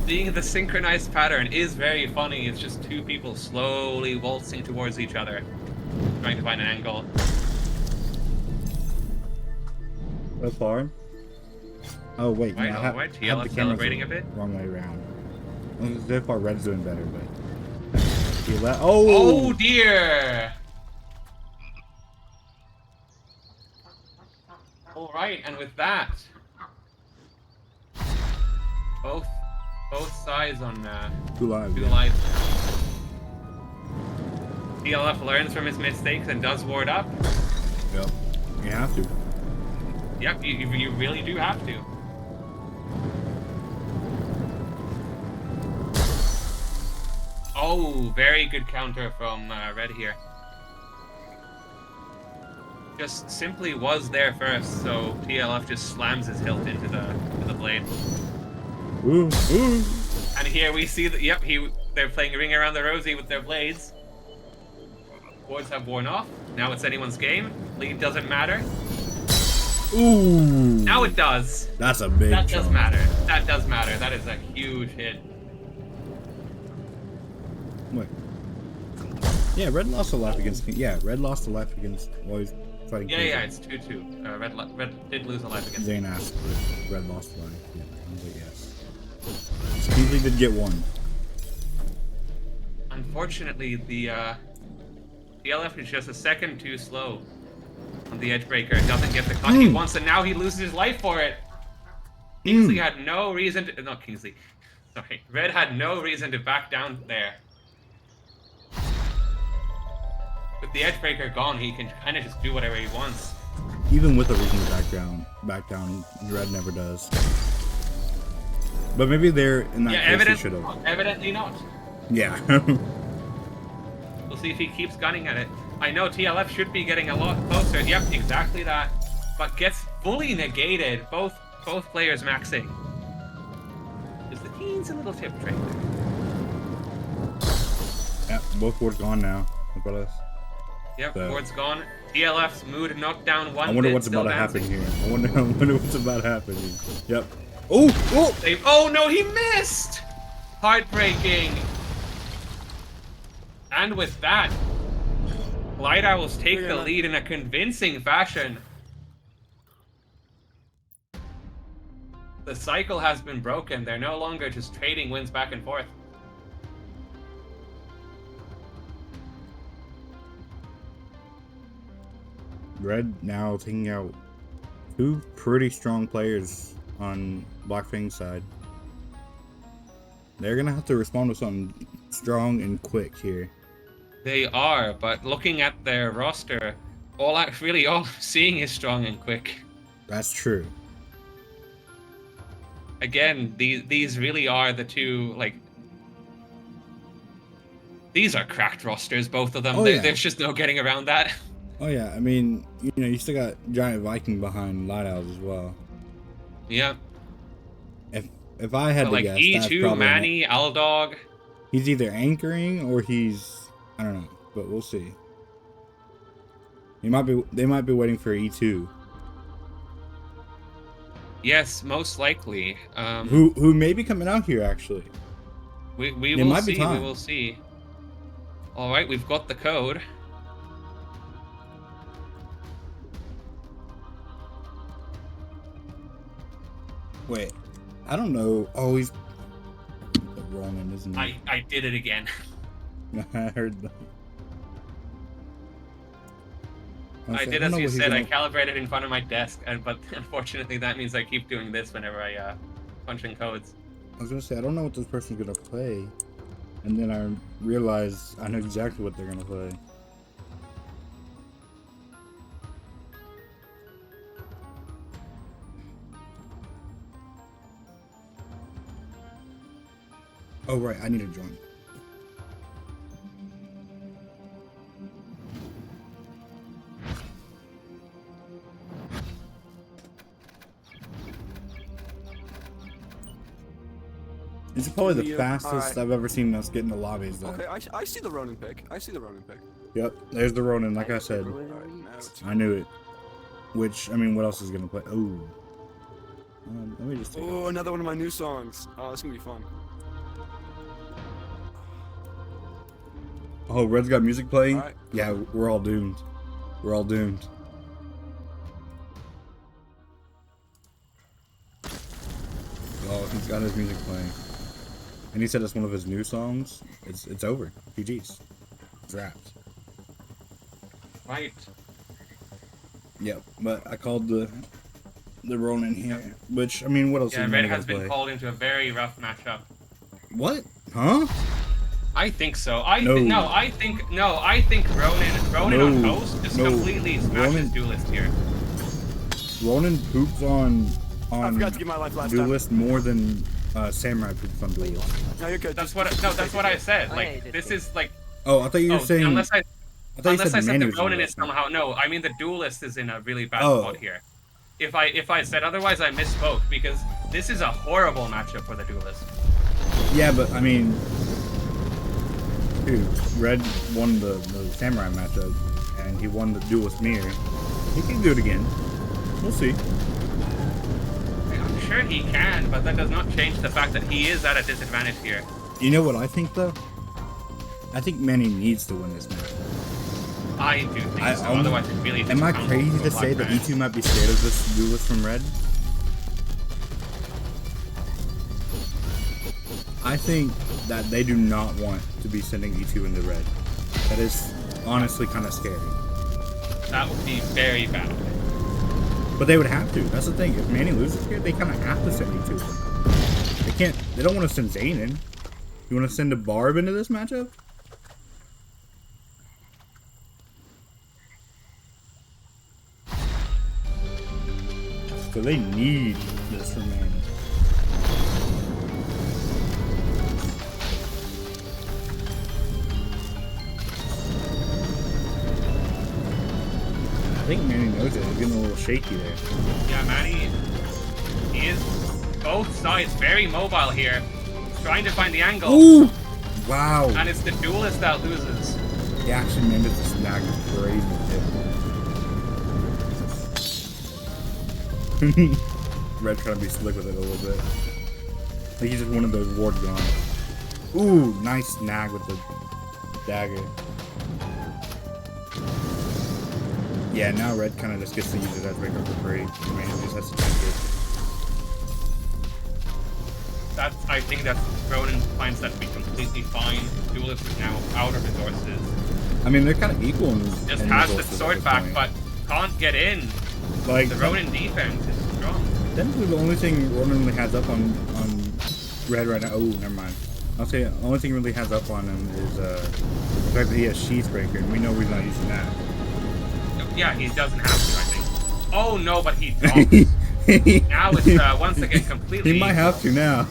[SPEAKER 2] Seeing the synchronized pattern is very funny. It's just two people slowly waltzing towards each other, trying to find an angle.
[SPEAKER 3] So far. Oh wait,
[SPEAKER 2] Right,
[SPEAKER 3] no,
[SPEAKER 2] alright,
[SPEAKER 3] the
[SPEAKER 2] TLF
[SPEAKER 3] cameras
[SPEAKER 2] celebrating a bit.
[SPEAKER 3] wrong way around. So far, Red's doing better, but oh,
[SPEAKER 2] Oh dear! Alright, and with that, both sides on
[SPEAKER 3] Two lives.
[SPEAKER 2] two
[SPEAKER 3] Yeah.
[SPEAKER 2] lives. TLF learns from his mistakes and does ward up.
[SPEAKER 3] Yep. You have to.
[SPEAKER 2] Yep, you really do have to. Oh, very good counter from Red here. Just simply was there first, so TLF just slams his hilt into the blade.
[SPEAKER 3] Ooh, ooh.
[SPEAKER 2] And here we see that, yep, they're playing Ring Around the Rosie with their blades. Wards have worn off. Now it's anyone's game. Lead doesn't matter.
[SPEAKER 3] Ooh.
[SPEAKER 2] Now it does.
[SPEAKER 3] That's a big
[SPEAKER 2] That does
[SPEAKER 3] chunk.
[SPEAKER 2] matter. That does matter. That is a huge hit.
[SPEAKER 3] Wait. Yeah, Red lost a life against. Yeah, Red lost a life against. Well, he's fighting.
[SPEAKER 2] Yeah, it's 2-2. Red did lose a life against
[SPEAKER 3] Zane asked if Red lost a life. Yeah, I was like, yes. Kingsley did get one.
[SPEAKER 2] Unfortunately, the TLF is just a second too slow on the Edgebreaker. Doesn't get the cut he wants, and now he loses his life for it. Kingsley had no reason to... Not Kingsley. Sorry. Red had no reason to back down there. With the Edgebreaker gone, he can kind of just do whatever he wants.
[SPEAKER 3] Even with a reason to back down, Red never does. But maybe they're in that case they should have.
[SPEAKER 2] Evidently not.
[SPEAKER 3] Yeah.
[SPEAKER 2] We'll see if he keeps gunning at it. I know TLF should be getting a lot closer. Yep, exactly that. But gets fully negated. Both players maxing. Just the teens a little tip trick.
[SPEAKER 3] Yeah, both boards gone now. Look at us.
[SPEAKER 2] Yep,
[SPEAKER 3] So-
[SPEAKER 2] board's gone. TLF's mood knocked down one.
[SPEAKER 3] I wonder
[SPEAKER 2] bit,
[SPEAKER 3] what's
[SPEAKER 2] still
[SPEAKER 3] about to happen
[SPEAKER 2] dancing.
[SPEAKER 3] here. I wonder what's about to happen here. Yep. Oh!
[SPEAKER 2] Oh no, he missed! Heartbreaking. And with that, Light Owls take the lead in a convincing fashion. The cycle has been broken. They're no longer just trading wins back and forth.
[SPEAKER 3] Red now taking out two pretty strong players on Black Fang's side. They're gonna have to respond with something strong and quick here.
[SPEAKER 2] They are, but looking at their roster, all I'm seeing is strong and quick.
[SPEAKER 3] That's true.
[SPEAKER 2] Again, these really are the two, like, these are cracked rosters, both of them.
[SPEAKER 3] Oh, yeah.
[SPEAKER 2] There's just no getting around that.
[SPEAKER 3] Oh yeah, I mean, you still got Giant Viking behind Light Owls as well.
[SPEAKER 2] Yeah.
[SPEAKER 3] If I had
[SPEAKER 2] So,
[SPEAKER 3] to
[SPEAKER 2] like,
[SPEAKER 3] guess, that's
[SPEAKER 2] E2,
[SPEAKER 3] probably
[SPEAKER 2] Manny, Aldog.
[SPEAKER 3] he's either anchoring or he's, I don't know, but we'll see. They might be waiting for E2.
[SPEAKER 2] Yes, most likely.
[SPEAKER 3] Who may be coming out here actually.
[SPEAKER 2] We
[SPEAKER 3] It
[SPEAKER 2] will
[SPEAKER 3] might be
[SPEAKER 2] see. We
[SPEAKER 3] time.
[SPEAKER 2] will see. All right, we've got the code.
[SPEAKER 3] Wait, I don't know. Oh, he's Ronan, isn't he?
[SPEAKER 2] I did it again.
[SPEAKER 3] I heard that.
[SPEAKER 2] I
[SPEAKER 3] Honestly,
[SPEAKER 2] did
[SPEAKER 3] don't
[SPEAKER 2] as
[SPEAKER 3] know
[SPEAKER 2] you
[SPEAKER 3] what he's
[SPEAKER 2] said. I
[SPEAKER 3] gonna-
[SPEAKER 2] calibrated in front of my desk, but unfortunately that means I keep doing this whenever I punch in codes.
[SPEAKER 3] I was gonna say I don't know what this person's gonna play, and then I realize I know exactly what they're gonna play. Oh right, I need to join. This is probably the
[SPEAKER 7] Yeah,
[SPEAKER 3] fastest
[SPEAKER 7] alright.
[SPEAKER 3] I've ever seen us get into lobbies though.
[SPEAKER 7] Okay, I see the Ronin pick. I see the Ronin pick.
[SPEAKER 3] Yep, there's the Ronin, like I said.
[SPEAKER 7] Alright, now it's...
[SPEAKER 3] I knew it. Which, I mean, what else is gonna play? Oh. Let me just take
[SPEAKER 7] Oh, another one of my new songs. Oh, this is gonna be fun.
[SPEAKER 3] Oh, Red's got music playing?
[SPEAKER 7] Alright.
[SPEAKER 3] Yeah, we're all doomed. We're all doomed. Oh, he's got his music playing. And he said it's one of his new songs. It's over. GG's. It's wrapped.
[SPEAKER 2] Right.
[SPEAKER 3] Yep, but I called the Ronin here. Which, I mean, what else
[SPEAKER 2] Yeah,
[SPEAKER 3] is
[SPEAKER 2] Red
[SPEAKER 3] he gonna
[SPEAKER 2] has been
[SPEAKER 3] play?
[SPEAKER 2] called into a very rough matchup.
[SPEAKER 3] What? Huh?
[SPEAKER 2] I think so.
[SPEAKER 3] No.
[SPEAKER 2] I think Ronin on
[SPEAKER 3] No.
[SPEAKER 2] host just
[SPEAKER 3] No.
[SPEAKER 2] completely smashes
[SPEAKER 3] Ronin-
[SPEAKER 2] Duelist here.
[SPEAKER 3] Ronin poops on
[SPEAKER 7] I forgot to give my life last time.
[SPEAKER 3] Duelist more than Samurai poops on Duelist.
[SPEAKER 7] No, you're good.
[SPEAKER 2] That's
[SPEAKER 7] Just-
[SPEAKER 2] that's what I said.
[SPEAKER 5] Oh, yeah, you
[SPEAKER 2] Like
[SPEAKER 5] did
[SPEAKER 2] this
[SPEAKER 5] too.
[SPEAKER 2] is like
[SPEAKER 3] Oh, I thought you were saying.
[SPEAKER 2] unless I
[SPEAKER 3] thought you
[SPEAKER 2] said the
[SPEAKER 3] Manny was in
[SPEAKER 2] Ronin
[SPEAKER 3] the
[SPEAKER 2] is
[SPEAKER 3] last one.
[SPEAKER 2] somehow no. I mean the Duelist is in a really bad
[SPEAKER 3] Oh.
[SPEAKER 2] spot here. If I said otherwise, I misspoke because this is a horrible matchup for the Duelist.
[SPEAKER 3] Yeah, but I mean, dude, Red won the Samurai matchup, and he won the Duelist mirror. He can do it again. We'll see.
[SPEAKER 2] I'm sure he can, but that does not change the fact that he is at a disadvantage here.
[SPEAKER 3] You know what I think though? I think Manny needs to win this match.
[SPEAKER 2] I do think
[SPEAKER 3] I
[SPEAKER 2] so.
[SPEAKER 3] almost-
[SPEAKER 2] Otherwise, it really just
[SPEAKER 3] Am I
[SPEAKER 2] crumbles
[SPEAKER 3] crazy
[SPEAKER 2] to a
[SPEAKER 3] to say
[SPEAKER 2] black
[SPEAKER 3] that
[SPEAKER 2] man.
[SPEAKER 3] E2 might be scared of this Duelist from Red? I think that they do not want to be sending E2 into Red. That is honestly kind of scary.
[SPEAKER 2] That would be very bad.
[SPEAKER 3] But they would have to. That's the thing. If Manny loses here, they kind of have to send E2 in. They can't. They don't want to send Zayn in. You want to send a Barb into this matchup? So they need this from Manny. I think Manny knows it. He's getting a little shaky there.
[SPEAKER 2] Yeah, Manny, he is both sides very mobile here, trying to find the angle,
[SPEAKER 3] Ooh! Wow.
[SPEAKER 2] and it's the Duelist that loses.
[SPEAKER 3] He actually managed to snag crazy too. Red trying to be slick with it a little bit. I think he just wanted those wards gone. Ooh, nice snag with the dagger. Yeah, now Red kind of just gets to use it as breaker for free. I mean, he just has to tank it.
[SPEAKER 2] I think that Ronin finds that to be completely fine. Duelist is now out of resources.
[SPEAKER 3] I mean, they're kind of equal in
[SPEAKER 2] Just
[SPEAKER 3] in
[SPEAKER 2] has the
[SPEAKER 3] resources at
[SPEAKER 2] sword
[SPEAKER 3] this
[SPEAKER 2] back,
[SPEAKER 3] point.
[SPEAKER 2] but can't get in.
[SPEAKER 3] like
[SPEAKER 2] The Ronin defense is strong.
[SPEAKER 3] technically the only thing Ronin really has up on Red right now. Oh, never mind. I'll say the only thing really has up on him is the fact that he has Sheath Breaker, and we know he's not using that.
[SPEAKER 2] Yeah, he doesn't have to, I think. Oh no, but he does. Now it's once again completely.
[SPEAKER 3] He might have to now.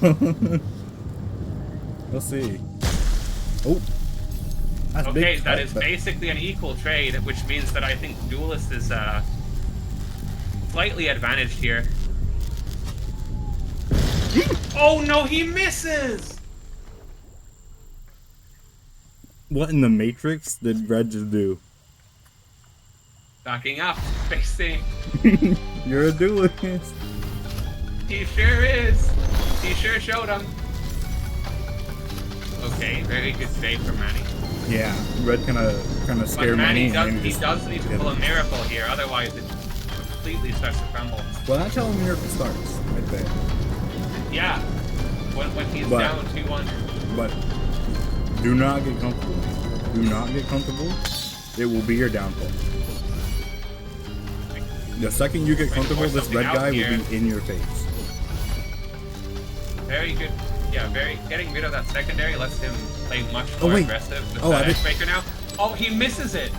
[SPEAKER 3] We'll see. Oh. That's
[SPEAKER 2] Okay,
[SPEAKER 3] big
[SPEAKER 2] that
[SPEAKER 3] cut,
[SPEAKER 2] is
[SPEAKER 3] but-
[SPEAKER 2] basically an equal trade, which means that I think Duelist is slightly advantaged here. Oh no, he misses!
[SPEAKER 3] What in the Matrix did Red just do?
[SPEAKER 2] Backing up, facing.
[SPEAKER 3] You're a duelist.
[SPEAKER 2] He sure is. He sure showed him. Okay, very good save from Manny.
[SPEAKER 3] Yeah, red kind of
[SPEAKER 2] But
[SPEAKER 3] scared
[SPEAKER 2] Manny
[SPEAKER 3] me.
[SPEAKER 2] does,
[SPEAKER 3] and
[SPEAKER 2] he
[SPEAKER 3] just
[SPEAKER 2] does need to
[SPEAKER 3] hit
[SPEAKER 2] pull
[SPEAKER 3] him.
[SPEAKER 2] a miracle here, otherwise it completely starts to crumble.
[SPEAKER 3] Well, that's how a miracle starts, right there.
[SPEAKER 2] Yeah, when he's
[SPEAKER 3] But-
[SPEAKER 2] down 2-1.
[SPEAKER 3] But do not get comfortable. Do not get comfortable. It will be your downfall. The second you get comfortable,
[SPEAKER 2] force
[SPEAKER 3] this
[SPEAKER 2] something
[SPEAKER 3] red
[SPEAKER 2] out
[SPEAKER 3] guy
[SPEAKER 2] here.
[SPEAKER 3] will be in your face.
[SPEAKER 2] Very good. Yeah, getting rid of that secondary lets him play much
[SPEAKER 3] Oh,
[SPEAKER 2] more
[SPEAKER 3] wait.
[SPEAKER 2] aggressive with
[SPEAKER 3] Oh,
[SPEAKER 2] the
[SPEAKER 3] I did-
[SPEAKER 2] Edgebreaker now. Oh, he misses it.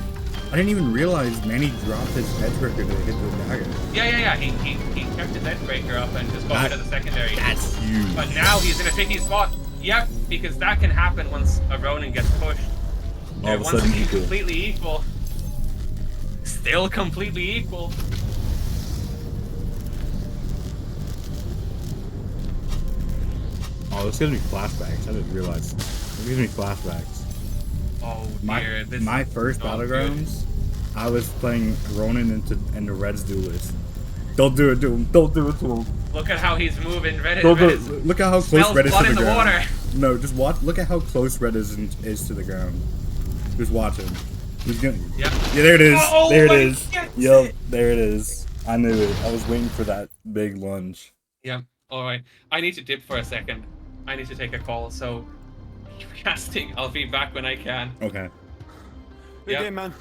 [SPEAKER 3] I didn't even realize Manny dropped his Edgebreaker to hit the dagger.
[SPEAKER 2] Yeah. He kept his Edgebreaker up and just got rid of the secondary.
[SPEAKER 3] That's huge.
[SPEAKER 2] But now he's in a tricky spot. Yep, because that can happen once a Ronin gets pushed.
[SPEAKER 3] All of a
[SPEAKER 2] Once
[SPEAKER 3] sudden
[SPEAKER 2] he's
[SPEAKER 3] equal.
[SPEAKER 2] completely equal. Still completely equal.
[SPEAKER 3] Oh, this gives me flashbacks. I didn't realize. It gives me flashbacks.
[SPEAKER 2] Oh dear, this
[SPEAKER 3] My first
[SPEAKER 2] not
[SPEAKER 3] Battlegrounds, I was playing Ronin into Red's Duelist. Don't do it to him. Don't do it to him.
[SPEAKER 2] Look at how he's moving. Red
[SPEAKER 3] Don't do
[SPEAKER 2] is
[SPEAKER 3] it. Look at how close
[SPEAKER 2] smells
[SPEAKER 3] Red is to
[SPEAKER 2] blood
[SPEAKER 3] the
[SPEAKER 2] in the
[SPEAKER 3] ground.
[SPEAKER 2] water.
[SPEAKER 3] No, just watch. Look at how close Red is to the ground. Just watch him. He's gonna.
[SPEAKER 2] Yep.
[SPEAKER 3] Yeah, there it is.
[SPEAKER 2] Oh,
[SPEAKER 3] there it
[SPEAKER 2] but he
[SPEAKER 3] is.
[SPEAKER 2] gets
[SPEAKER 3] Yup,
[SPEAKER 2] it.
[SPEAKER 3] there it is. I knew it. I was waiting for that big lunge.
[SPEAKER 2] Yeah. All right. I need to dip for a second. I need to take a call. So, casting. I'll be back when I can.
[SPEAKER 3] Okay.
[SPEAKER 7] Big
[SPEAKER 2] Yep.
[SPEAKER 7] game, man.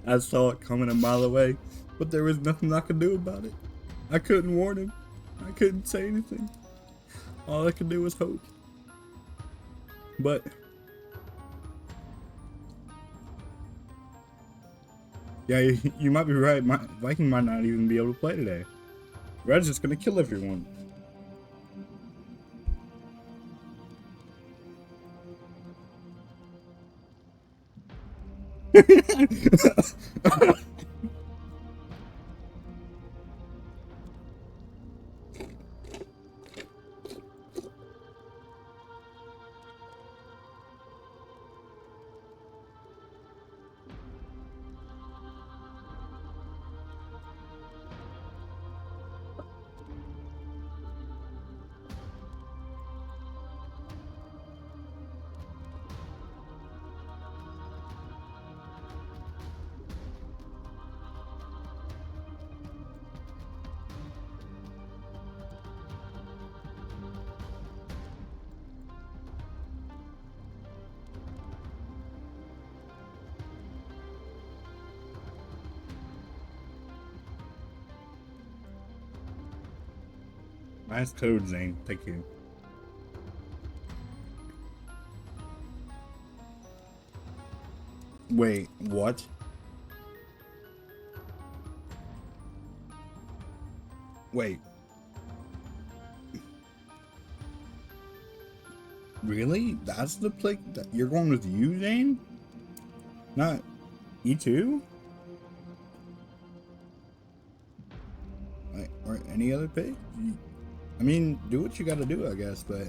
[SPEAKER 3] I saw it coming a mile away, but there was nothing I could do about it. I couldn't warn him. I couldn't say anything. All I could do was hope. But yeah, you might be right. Viking might not even be able to play today. Red's just gonna kill everyone. Nice code, Zane. Thank you. Wait, what? Wait. Really? That's the play that you're going with you, Zane? Not E2? Like, or any other pick? I mean, do what you gotta do, I guess, but...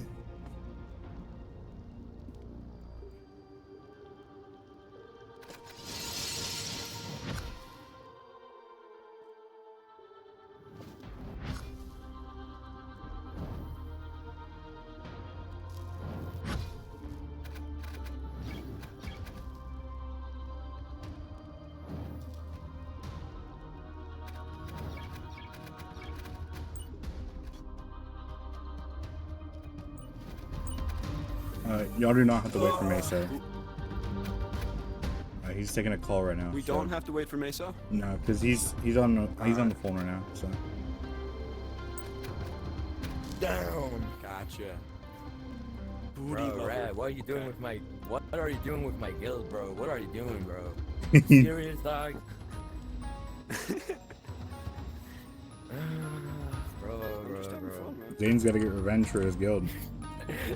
[SPEAKER 3] y'all do not have to wait for Mesa. He's taking a call right now.
[SPEAKER 7] We
[SPEAKER 3] so-
[SPEAKER 7] don't have to wait for Mesa.
[SPEAKER 3] No, because he's on the phone right now. So
[SPEAKER 8] Down.
[SPEAKER 7] Gotcha.
[SPEAKER 8] Bro, Rad, what are you doing with my guild, bro? What are you doing, bro? You serious, dog? bro.
[SPEAKER 3] Zane's got to get revenge for his guild.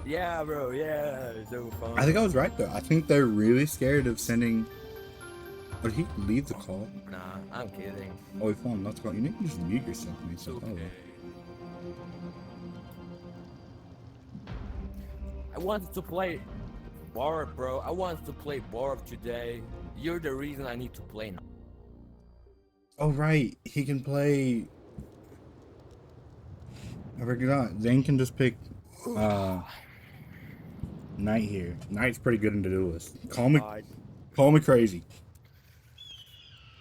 [SPEAKER 8] Yeah, bro, yeah, it's so fun.
[SPEAKER 3] I think I was right though. I think they're really scared of sending. Oh, did he leave the call?
[SPEAKER 8] Nah, I'm kidding.
[SPEAKER 3] Oh, he phoned not to call. You need to just mute yourself, Mesa. Oh.
[SPEAKER 8] I wanted to play Barb, bro. I wanted to play Barb today. You're the reason I need to play now.
[SPEAKER 3] Oh right, he can play. I forgot. Zane can just pick Knight here. Knight's pretty good in the duelist. Call me crazy.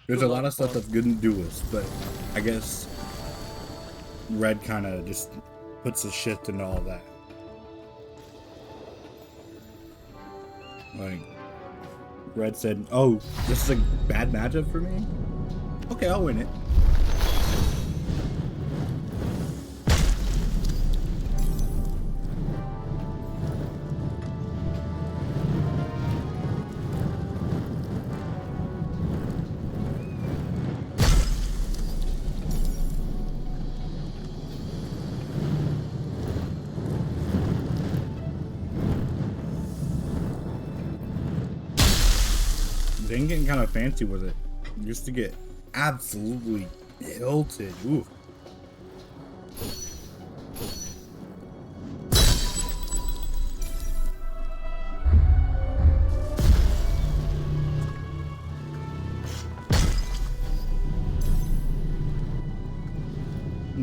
[SPEAKER 3] There's a lot of stuff that's good in duelist, but I guess Red kind of just puts a shift into all that. Like, Red said, "Oh, this is a bad matchup for me. Okay, I'll win it." Zane getting kind of fancy with it, just to get absolutely hilted. Ooh.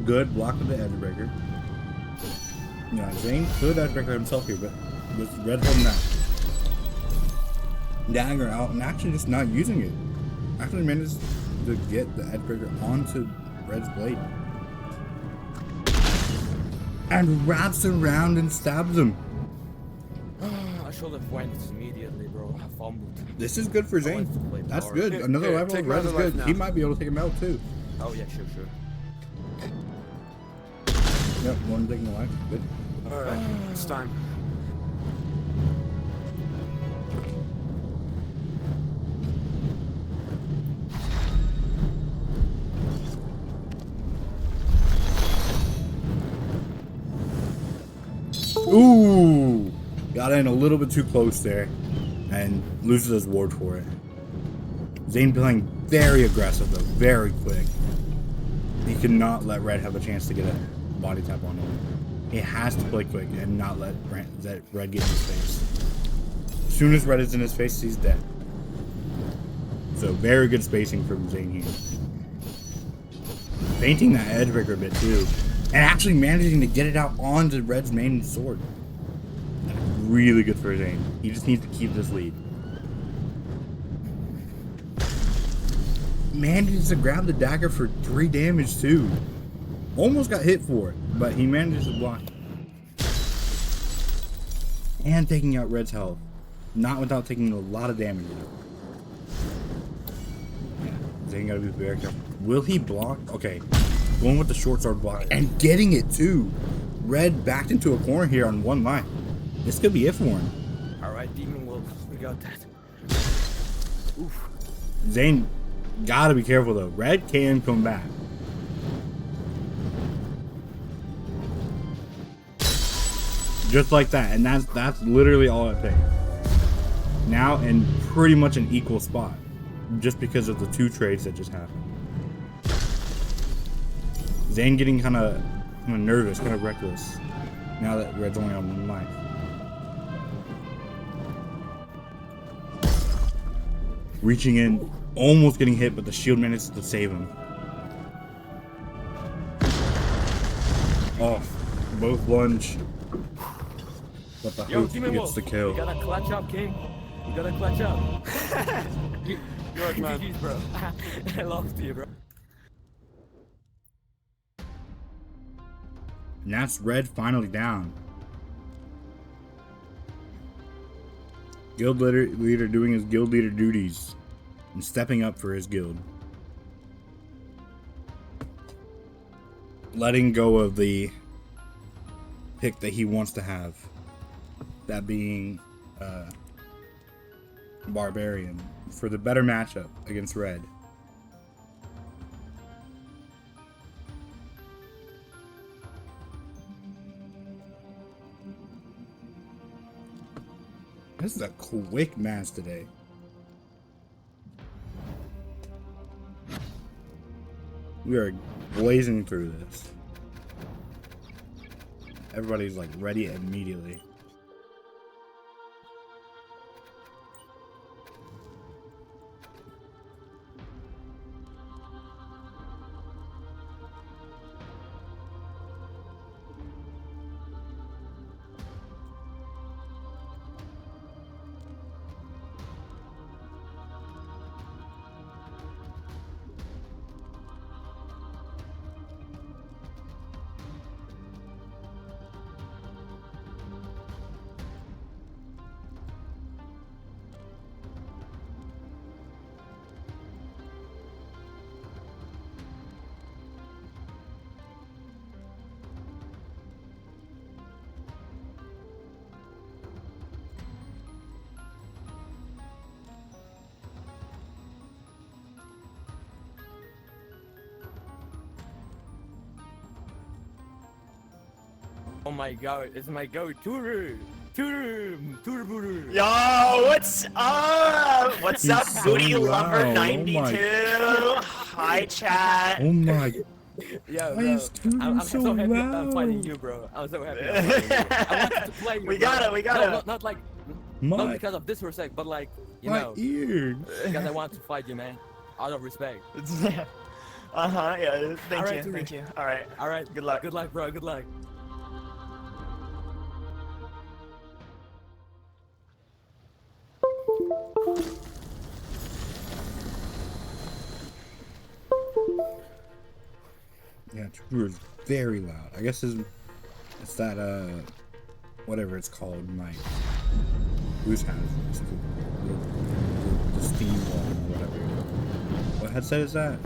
[SPEAKER 3] Good block of the edge breaker. Yeah, Zane could edge breaker himself here, but with Red holding that dagger out and actually just not using it. Actually managed to get the edge breaker onto Red's blade. And wraps around and stabs him.
[SPEAKER 8] I should have went immediately, bro. I fumbled.
[SPEAKER 3] This is good for Zane. That's good.
[SPEAKER 7] Here,
[SPEAKER 3] Another
[SPEAKER 7] here,
[SPEAKER 3] level
[SPEAKER 7] take
[SPEAKER 3] of Red is
[SPEAKER 7] another life
[SPEAKER 3] good.
[SPEAKER 7] now.
[SPEAKER 3] He might be able to take him out too.
[SPEAKER 8] Oh yeah, sure.
[SPEAKER 3] Yep, one taking the life. Good.
[SPEAKER 7] Alright, it's time.
[SPEAKER 3] Ooh! Got in a little bit too close there and loses his ward for it. Zane playing very aggressive though, very quick. He cannot let Red have a chance to get a body tap on him. He has to play quick and not let Red get in his face. As soon as Red is in his face, he's dead. So very good spacing from Zane here. Painting that edge breaker a bit too. And actually managing to get it out onto Red's main sword. That's really good for Zane. He just needs to keep this lead. Manages to grab the dagger for 3 damage too. Almost got hit for it, but he managed to block. And taking out Red's health. Not without taking a lot of damage. Yeah, Zane gotta be very careful. Will he block? Okay. Going with the short sword block and getting it too. Red backed into a corner here on one line. This could be it for him.
[SPEAKER 8] Alright, Demon Wolf, we got that. Oof.
[SPEAKER 3] Zane gotta be careful though. Red can come back. Just like that, and that's literally all it takes. Now in pretty much an equal spot, just because of the 2 trades that just happened. Zane getting kind of nervous, kind of reckless, now that Red's only on 1 life. Reaching in, almost getting hit, but the shield manages to save him. Oh, both lunge. But the
[SPEAKER 8] Yo,
[SPEAKER 3] hook
[SPEAKER 8] Demon
[SPEAKER 3] gets
[SPEAKER 8] Wolf,
[SPEAKER 3] the kill.
[SPEAKER 8] you gotta clutch up, King. You gotta clutch up.
[SPEAKER 7] Good, man.
[SPEAKER 8] GG's, bro. I lost to you, bro.
[SPEAKER 3] And that's Red finally down. Guild leader doing his guild leader duties and stepping up for his guild. Letting go of the pick that he wants to have. That being Barbarian for the better matchup against Red. This is a quick match today. We are blazing through this. Everybody's like ready immediately.
[SPEAKER 8] Oh my god, it's my go tutor. Tutor booter.
[SPEAKER 9] Yo, what's up? What's
[SPEAKER 3] He's
[SPEAKER 9] up,
[SPEAKER 3] so
[SPEAKER 9] booty lover
[SPEAKER 3] loud.
[SPEAKER 9] 92?
[SPEAKER 3] Oh
[SPEAKER 9] Hi, chat.
[SPEAKER 3] Oh my.
[SPEAKER 8] Yeah,
[SPEAKER 3] Why
[SPEAKER 8] bro.
[SPEAKER 3] is Tutor
[SPEAKER 8] I'm
[SPEAKER 3] so
[SPEAKER 8] so happy
[SPEAKER 3] loud?
[SPEAKER 8] I'm fighting you, bro. I'm so happy I'm fighting you. I wanted to play you,
[SPEAKER 9] We
[SPEAKER 8] bro.
[SPEAKER 9] gotta, we gotta.
[SPEAKER 8] No, not like, not
[SPEAKER 3] My,
[SPEAKER 8] because of disrespect, but like, you
[SPEAKER 3] my
[SPEAKER 8] know,
[SPEAKER 3] ears.
[SPEAKER 8] because I want to fight you, man. Out of respect.
[SPEAKER 9] Yeah, thank
[SPEAKER 8] Alright,
[SPEAKER 9] you,
[SPEAKER 8] Tutor.
[SPEAKER 9] thank you. Alright,
[SPEAKER 8] All right.
[SPEAKER 9] good luck.
[SPEAKER 8] Good luck, bro. Good luck.
[SPEAKER 3] Yeah, Tutor is very loud. I guess it's that whatever it's called, mic. Whose has it? The Steam one or whatever. What headset is that?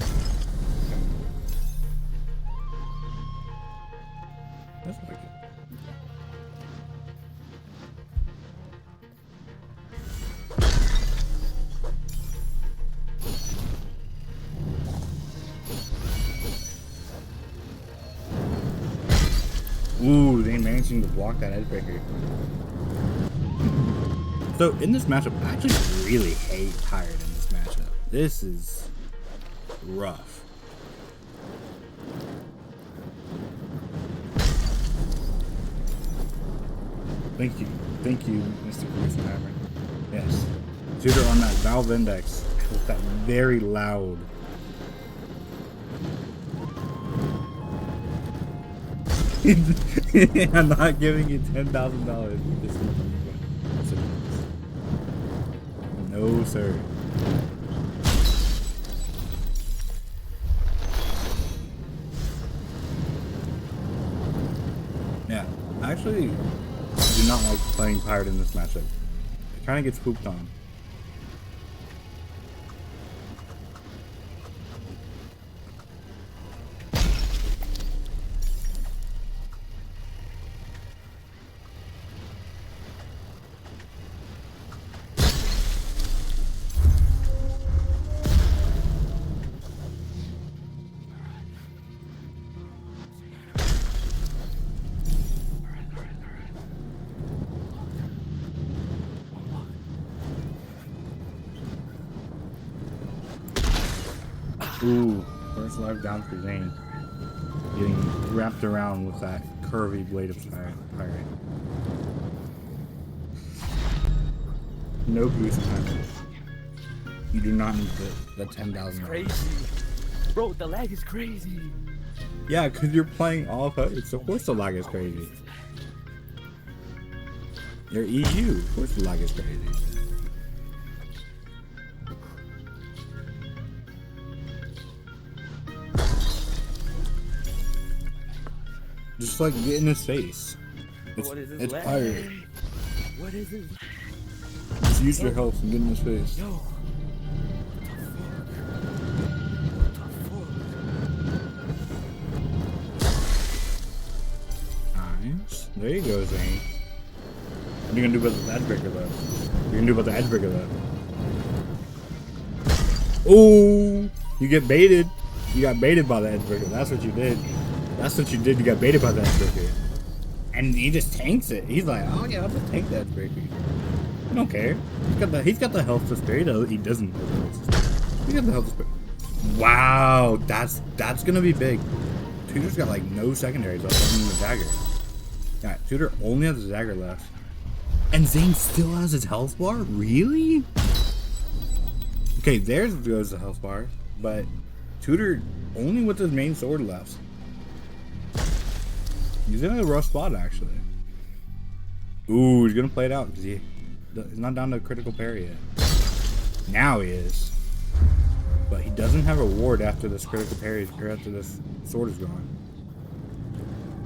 [SPEAKER 3] That's like it. Ooh, they managing to block that edge breaker. So in this matchup, I actually really hate Tired in this matchup. This is rough. Thank you, Mr. Hammer. Yes, Tutor on that Valve Index with that very loud. I'm not giving you $10,000. No, sir. Yeah, I actually do not like playing Pirate in this matchup. It kind of gets pooped on. Ooh, first life down for Zane. Getting wrapped around with that curvy blade of pirate. No boost time. You do not need the $10,000.
[SPEAKER 8] Crazy. Bro, the lag is crazy.
[SPEAKER 3] Yeah, because you're playing all codes. Of course the lag is crazy. You're EU. Of course the lag is crazy. Just like get in his face. It's,
[SPEAKER 8] What is this
[SPEAKER 3] it's
[SPEAKER 8] lag?
[SPEAKER 3] pirate.
[SPEAKER 8] What is this?
[SPEAKER 3] Just use your health and get in his face.
[SPEAKER 8] Yo.
[SPEAKER 3] Nice. There you go, Zane. What are you gonna do about the edge breaker though? You're gonna do about the edge breaker though. Ooh! You get baited. You got baited by the edge breaker. That's what you did. That's what you did. You got baited by the edge breaker. And he just tanks it. He's like, oh yeah, I'll just tank the edge breaker. I don't care. He's got the health to spare. He doesn't. He got the health to spare. Wow, that's gonna be big. Tutor's got like no secondaries left other than the dagger. Yeah, Tutor only has the dagger left. And Zane still has his health bar? Really? Okay, there's goes the health bar, but Tutor only with his main sword left. He's in a rough spot actually. Ooh, he's gonna play it out because he's not down to critical parry yet. Now he is. But he doesn't have a ward after this critical parry or after this sword is gone.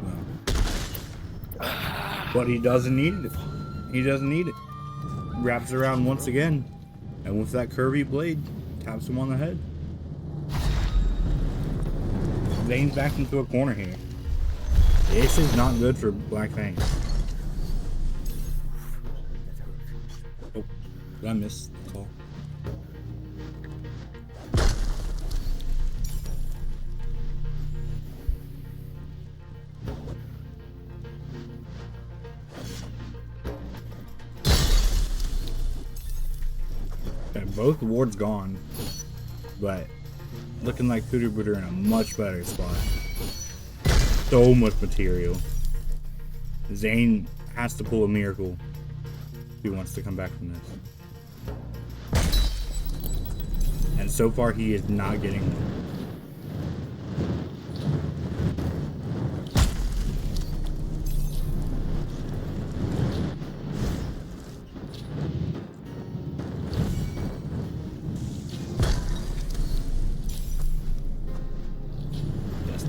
[SPEAKER 3] No. But he doesn't need it. He doesn't need it. Wraps around once again. And with that curvy blade, taps him on the head. Zane's back into a corner here. This is not good for Black Fangz. Oh, did I miss the call? both wards gone, but looking like Pooter Booter in a much better spot. So much material. Zane has to pull a miracle if he wants to come back from this. And so far, he is not getting one.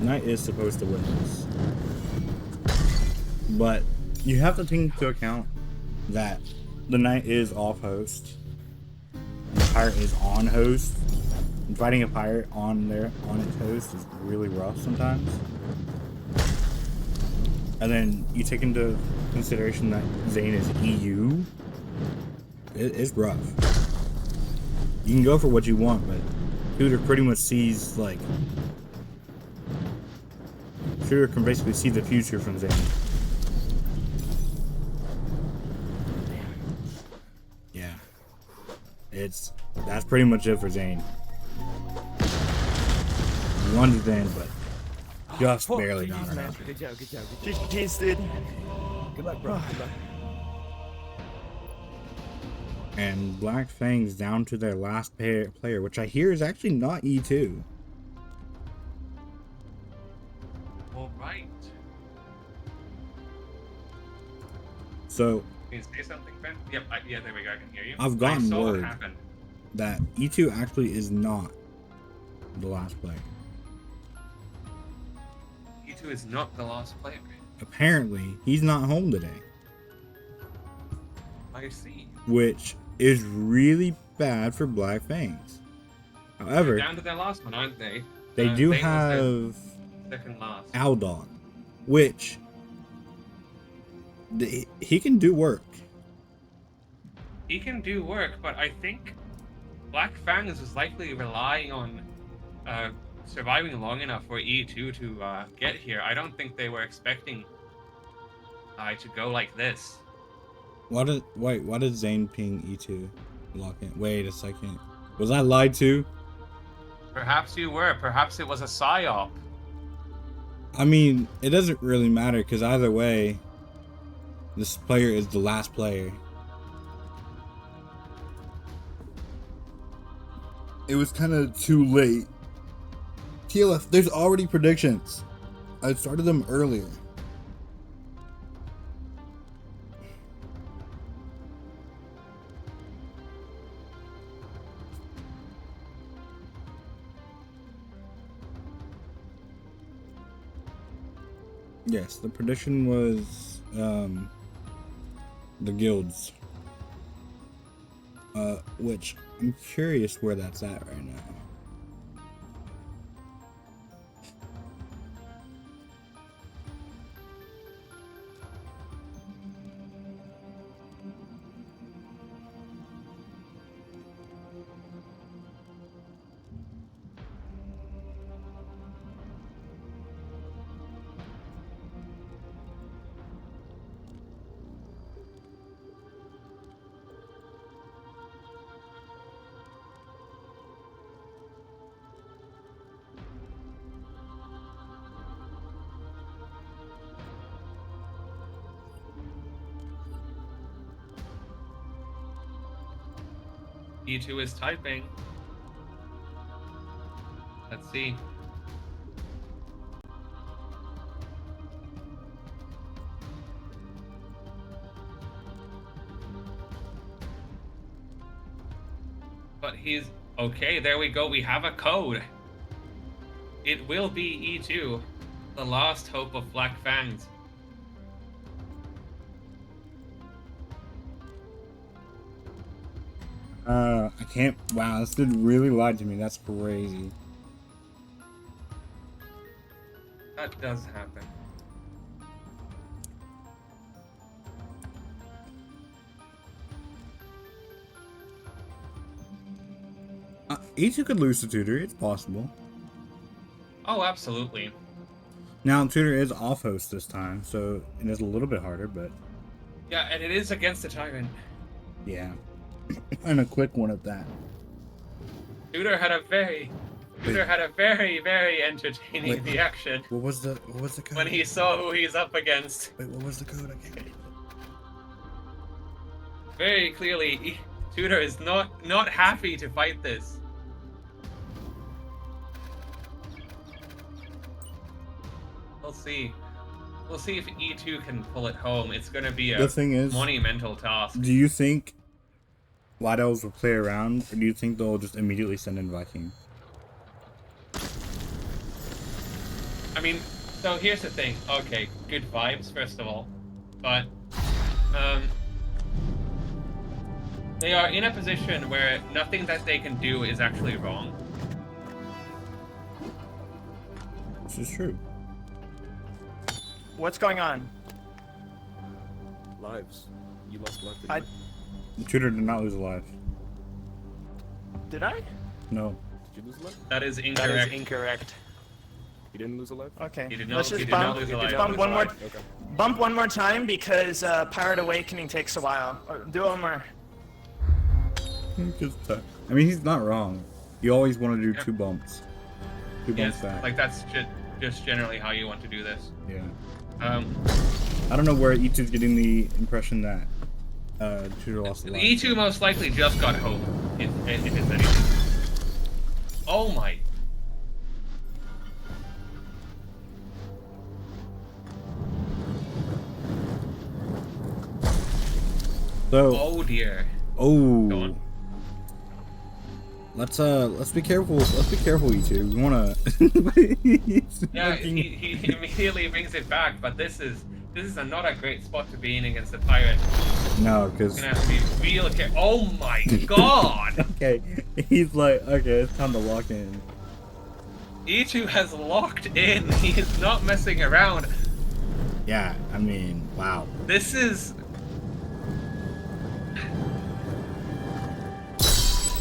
[SPEAKER 3] Knight is supposed to win this, but you have to take into account that the Knight is off host, the Pirate is on host, and fighting a Pirate on its host is really rough sometimes. And then you take into consideration that Zane is EU. It's rough. You can go for what you want, but Shooter pretty much sees like. Shooter can basically see the future from Zane. Yeah. That's pretty much it for Zane. He won the Zane, but just barely got it.
[SPEAKER 8] Good job.
[SPEAKER 9] GG's, dude.
[SPEAKER 8] Good luck, bro. Good luck.
[SPEAKER 3] And Black Fang's down to their last player, which I hear is actually not E2.
[SPEAKER 2] All right.
[SPEAKER 3] So
[SPEAKER 2] Can you say something, Ben? Yep. Yeah, there we go. I can hear you.
[SPEAKER 3] I've gotten
[SPEAKER 2] I saw
[SPEAKER 3] word.
[SPEAKER 2] what happened.
[SPEAKER 3] that E2 actually is not the last player.
[SPEAKER 2] E2 is not the last player.
[SPEAKER 3] Apparently, he's not home today,
[SPEAKER 2] I see.
[SPEAKER 3] which is really bad for Black Fangs.
[SPEAKER 2] They're
[SPEAKER 3] However,
[SPEAKER 2] down to their last one, aren't they?
[SPEAKER 3] they do
[SPEAKER 2] Zane was
[SPEAKER 3] have
[SPEAKER 2] their second last.
[SPEAKER 3] Aldog, which he can do work.
[SPEAKER 2] He can do work, but I think Black Fangz is likely relying on surviving long enough for E2 to get here. I don't think they were expecting to go like this.
[SPEAKER 3] Why did Zane ping E2 lock in? Wait a second. Was I lied to?
[SPEAKER 2] Perhaps you were. Perhaps it was a psyop.
[SPEAKER 3] I mean, it doesn't really matter because either way, this player is the last player. It was kind of too late. TLF, there's already predictions. I started them earlier. Yes, the prediction was the guilds. Which I'm curious where that's at right now.
[SPEAKER 2] E2 is typing. Let's see. But he's okay. There we go. We have a code. It will be E2, the last hope of Black Fangz.
[SPEAKER 3] I can't. Wow, this dude really lied to me. That's crazy.
[SPEAKER 2] That does happen.
[SPEAKER 3] E2 could lose to Tutor. It's possible.
[SPEAKER 2] Oh, absolutely.
[SPEAKER 3] Now, Tutor is off host this time, so it is a little bit harder, but
[SPEAKER 2] Yeah, and it is against the Tyrant.
[SPEAKER 3] yeah. And a quick one at that.
[SPEAKER 2] Tudor had a very entertaining
[SPEAKER 3] Wait.
[SPEAKER 2] reaction
[SPEAKER 3] What was the code?
[SPEAKER 2] when he saw who he's up against.
[SPEAKER 3] Wait, what was the code again?
[SPEAKER 2] Very clearly, Tudor is not happy to fight this. We'll see. We'll see if E2 can pull it home. It's going to be a
[SPEAKER 3] The thing is,
[SPEAKER 2] monumental task.
[SPEAKER 3] do you think White Elves will play around, or do you think they'll just immediately send in Viking?
[SPEAKER 2] I mean, so here's the thing. Okay, good vibes, first of all. But, they are in a position where nothing that they can do is actually wrong.
[SPEAKER 3] This is true.
[SPEAKER 9] What's going on?
[SPEAKER 7] Lives. You lost life.
[SPEAKER 9] I-
[SPEAKER 3] Tudor did not lose a life.
[SPEAKER 9] Did I?
[SPEAKER 3] No.
[SPEAKER 7] Did you lose a life?
[SPEAKER 2] That is
[SPEAKER 9] That
[SPEAKER 2] incorrect.
[SPEAKER 9] is incorrect.
[SPEAKER 7] You didn't lose a life?
[SPEAKER 9] Okay.
[SPEAKER 2] He did not-
[SPEAKER 9] Let's
[SPEAKER 2] he
[SPEAKER 9] just
[SPEAKER 2] did not
[SPEAKER 9] bump,
[SPEAKER 2] lose a
[SPEAKER 9] let's
[SPEAKER 2] life.
[SPEAKER 9] bump one more.
[SPEAKER 7] Okay.
[SPEAKER 9] Bump one more time because Pirate Awakening takes a while. Or do one more.
[SPEAKER 3] I mean, he's not wrong. You always want to do
[SPEAKER 2] Yep.
[SPEAKER 3] two bumps. Two bumps
[SPEAKER 2] Yes,
[SPEAKER 3] back.
[SPEAKER 2] like that's just generally how you want to do this.
[SPEAKER 3] Yeah.
[SPEAKER 2] Um,
[SPEAKER 3] I don't know where E2's getting the impression that Tudor lost a life.
[SPEAKER 2] E2 most likely just got home, if it's anything. Oh my.
[SPEAKER 3] So,
[SPEAKER 2] Oh dear.
[SPEAKER 3] oh.
[SPEAKER 2] Go on.
[SPEAKER 3] Let's be careful. Let's be careful, E2. We wanna.
[SPEAKER 2] Yeah, he immediately brings it back, but this is not a great spot to be in against the pirate.
[SPEAKER 3] No, because.
[SPEAKER 2] Gonna have to be real careful. Oh my god!
[SPEAKER 3] Okay, he's like, okay, it's time to lock in.
[SPEAKER 2] E2 has locked in. He is not messing around.
[SPEAKER 3] Yeah, I mean, wow.
[SPEAKER 2] This is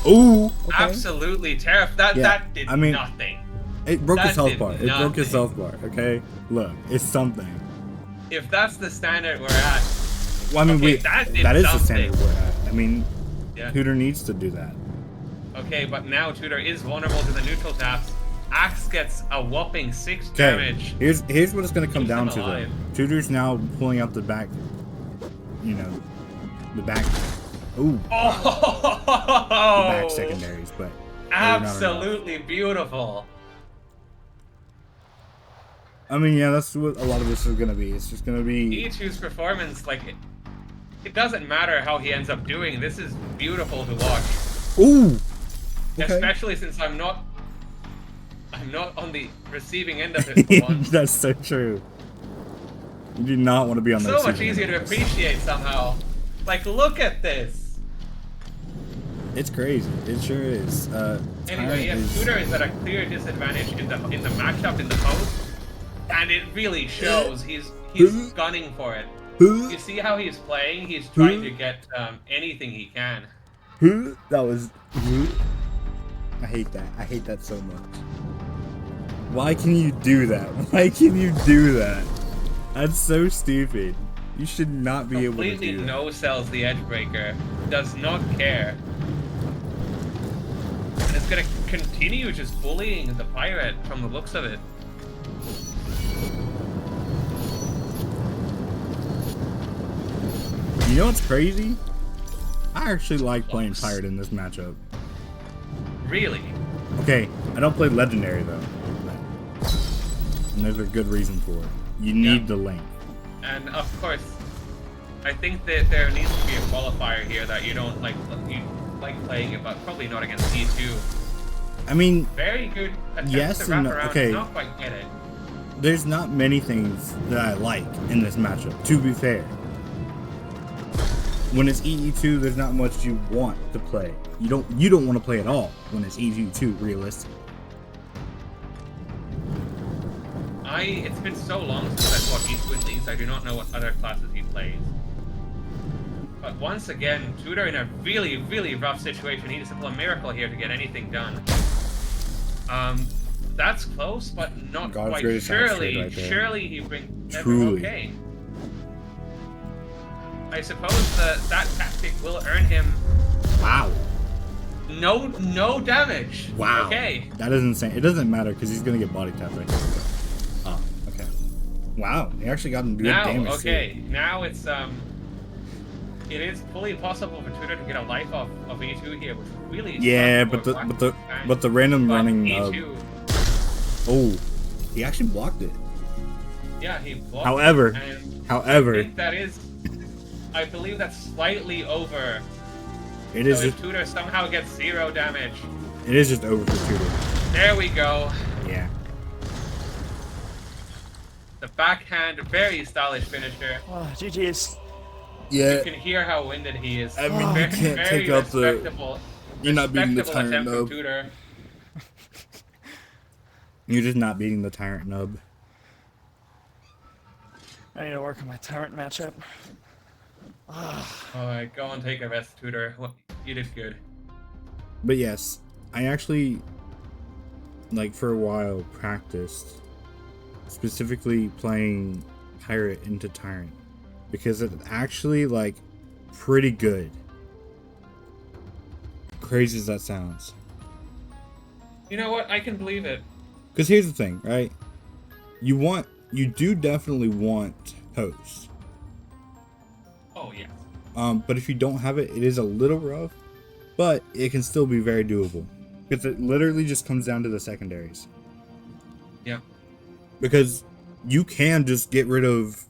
[SPEAKER 3] Ooh. Okay.
[SPEAKER 2] absolutely terrifying.
[SPEAKER 3] Yeah,
[SPEAKER 2] That did
[SPEAKER 3] I mean-
[SPEAKER 2] nothing.
[SPEAKER 3] It broke his
[SPEAKER 2] that
[SPEAKER 3] health
[SPEAKER 2] did
[SPEAKER 3] bar. It broke his
[SPEAKER 2] nothing.
[SPEAKER 3] health bar. Okay, look, it's something.
[SPEAKER 2] If that's the standard we're at,
[SPEAKER 3] Well, I mean,
[SPEAKER 2] Okay, that did
[SPEAKER 3] that is the
[SPEAKER 2] something.
[SPEAKER 3] standard we're at. I mean,
[SPEAKER 2] yeah.
[SPEAKER 3] Tudor needs to do that.
[SPEAKER 2] Okay, but now Tudor is vulnerable to the neutral taps. Axe gets a whopping 6
[SPEAKER 3] Okay,
[SPEAKER 2] damage.
[SPEAKER 3] here's what it's gonna come
[SPEAKER 2] Keeps
[SPEAKER 3] down
[SPEAKER 2] him
[SPEAKER 3] to though.
[SPEAKER 2] alive.
[SPEAKER 3] Tudor's now pulling out the back. You know, the back. Ooh,
[SPEAKER 2] Oh!
[SPEAKER 3] the back secondaries, but maybe not enough.
[SPEAKER 2] Absolutely beautiful.
[SPEAKER 3] I mean, yeah, that's what a lot of this is gonna be. It's just gonna be.
[SPEAKER 2] E2's performance, like, it doesn't matter how he ends up doing. This is beautiful to watch.
[SPEAKER 3] Ooh. Okay.
[SPEAKER 2] Especially since I'm not on the receiving end of it for once.
[SPEAKER 3] That's so true. You do not want to be on that.
[SPEAKER 2] So much
[SPEAKER 3] receiving
[SPEAKER 2] easier
[SPEAKER 3] end
[SPEAKER 2] to
[SPEAKER 3] of this.
[SPEAKER 2] appreciate somehow. Like, look at this.
[SPEAKER 3] It's crazy. It sure is.
[SPEAKER 2] Anyway,
[SPEAKER 3] Tyrant
[SPEAKER 2] yes,
[SPEAKER 3] is-
[SPEAKER 2] Tudor is at a clear disadvantage in the matchup in the post, and it really shows. He's gunning for it. You see how he's playing? He's trying to get anything he can.
[SPEAKER 3] That was. I hate that. I hate that so much. Why can you do that? Why can you do that? That's so stupid. You should not be able to
[SPEAKER 2] Completely
[SPEAKER 3] do that.
[SPEAKER 2] no-sells the Edgebreaker. Does not care. And it's gonna continue just bullying the pirate from the looks of it.
[SPEAKER 3] You know what's crazy? I actually like playing pirate in this matchup.
[SPEAKER 2] Really?
[SPEAKER 3] Okay, I don't play legendary though. And there's a good reason for it. You need
[SPEAKER 2] Yeah.
[SPEAKER 3] the link.
[SPEAKER 2] And of course, I think that there needs to be a qualifier here that you don't like. You like playing it, but probably not against E2.
[SPEAKER 3] I mean,
[SPEAKER 2] Very good attempt
[SPEAKER 3] Yes
[SPEAKER 2] to wrap
[SPEAKER 3] and no.
[SPEAKER 2] around.
[SPEAKER 3] Okay.
[SPEAKER 2] Not quite get it.
[SPEAKER 3] there's not many things that I like in this matchup, to be fair. When it's EE2, there's not much you want to play. You don't want to play at all when it's EE2, realistic.
[SPEAKER 2] It's been so long since I fought E2 in leagues, I do not know what other classes he plays. But once again, Tudor in a really, really rough situation. He needs to pull a miracle here to get anything done. That's close, but not
[SPEAKER 3] God's
[SPEAKER 2] quite.
[SPEAKER 3] greatest axe
[SPEAKER 2] Surely,
[SPEAKER 3] trade right there.
[SPEAKER 2] surely he brings
[SPEAKER 3] Truly.
[SPEAKER 2] okay. I suppose that tactic will earn him
[SPEAKER 3] Wow.
[SPEAKER 2] No damage.
[SPEAKER 3] Wow.
[SPEAKER 2] Okay.
[SPEAKER 3] That is insane. It doesn't matter because he's gonna get body tapped right now. Oh, okay. Wow, he actually got good
[SPEAKER 2] Now,
[SPEAKER 3] damage.
[SPEAKER 2] okay. Now it's it is fully possible for Tudor to get a life off of E2 here, which really.
[SPEAKER 3] Yeah,
[SPEAKER 2] sucks for
[SPEAKER 3] but the random
[SPEAKER 2] but
[SPEAKER 3] running.
[SPEAKER 2] E2.
[SPEAKER 3] Oh, he actually blocked it.
[SPEAKER 2] Yeah, he blocked.
[SPEAKER 3] However,
[SPEAKER 2] and I think that is. I believe that's slightly over.
[SPEAKER 3] it is
[SPEAKER 2] So if
[SPEAKER 3] just
[SPEAKER 2] Tudor somehow gets 0 damage,
[SPEAKER 3] it is just over for Tudor.
[SPEAKER 2] there we go.
[SPEAKER 3] Yeah.
[SPEAKER 2] The backhand, very stylish finisher.
[SPEAKER 9] Oh, GG's.
[SPEAKER 3] Yeah.
[SPEAKER 2] You can hear how winded he is.
[SPEAKER 3] I mean,
[SPEAKER 2] very,
[SPEAKER 3] you can't
[SPEAKER 2] very
[SPEAKER 3] take out the.
[SPEAKER 2] respectable.
[SPEAKER 3] You're not beating the
[SPEAKER 2] respectable
[SPEAKER 3] tyrant
[SPEAKER 2] attempt from
[SPEAKER 3] nub.
[SPEAKER 2] Tudor.
[SPEAKER 3] You're just not beating the tyrant nub.
[SPEAKER 9] I need to work on my tyrant matchup.
[SPEAKER 2] Alright, go and take a rest, Tudor. Well, you did good.
[SPEAKER 3] But yes, I actually, like, for a while practiced specifically playing pirate into tyrant because it's actually, like, pretty good. Crazy as that sounds.
[SPEAKER 2] You know what? I can believe it.
[SPEAKER 3] Because here's the thing, right? You do definitely want host.
[SPEAKER 2] Oh, yeah.
[SPEAKER 3] But if you don't have it, it is a little rough, but it can still be very doable. Because it literally just comes down to the secondaries.
[SPEAKER 2] Yeah.
[SPEAKER 3] Because you can just get rid of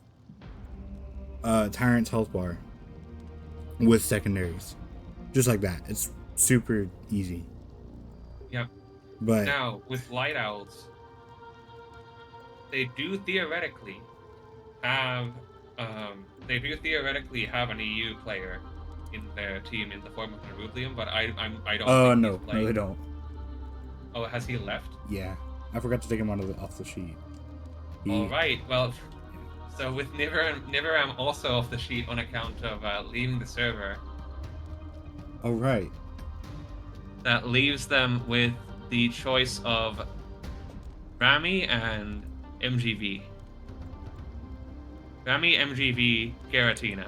[SPEAKER 3] Tyrant's health bar with secondaries. Just like that. It's super easy.
[SPEAKER 2] Yep.
[SPEAKER 3] But
[SPEAKER 2] Now, with Light Owls, they do theoretically have an EU player in their team in the form of Nerublium, but I don't.
[SPEAKER 3] oh
[SPEAKER 2] think
[SPEAKER 3] no,
[SPEAKER 2] he's playing.
[SPEAKER 3] no they don't.
[SPEAKER 2] Oh, has he left?
[SPEAKER 3] Yeah, I forgot to take him off the sheet.
[SPEAKER 2] All right. Well, so with Niveram also off the sheet on account of leaving the server,
[SPEAKER 3] All right.
[SPEAKER 2] that leaves them with the choice of Rami and MGV. Rami, MGV, Garatina.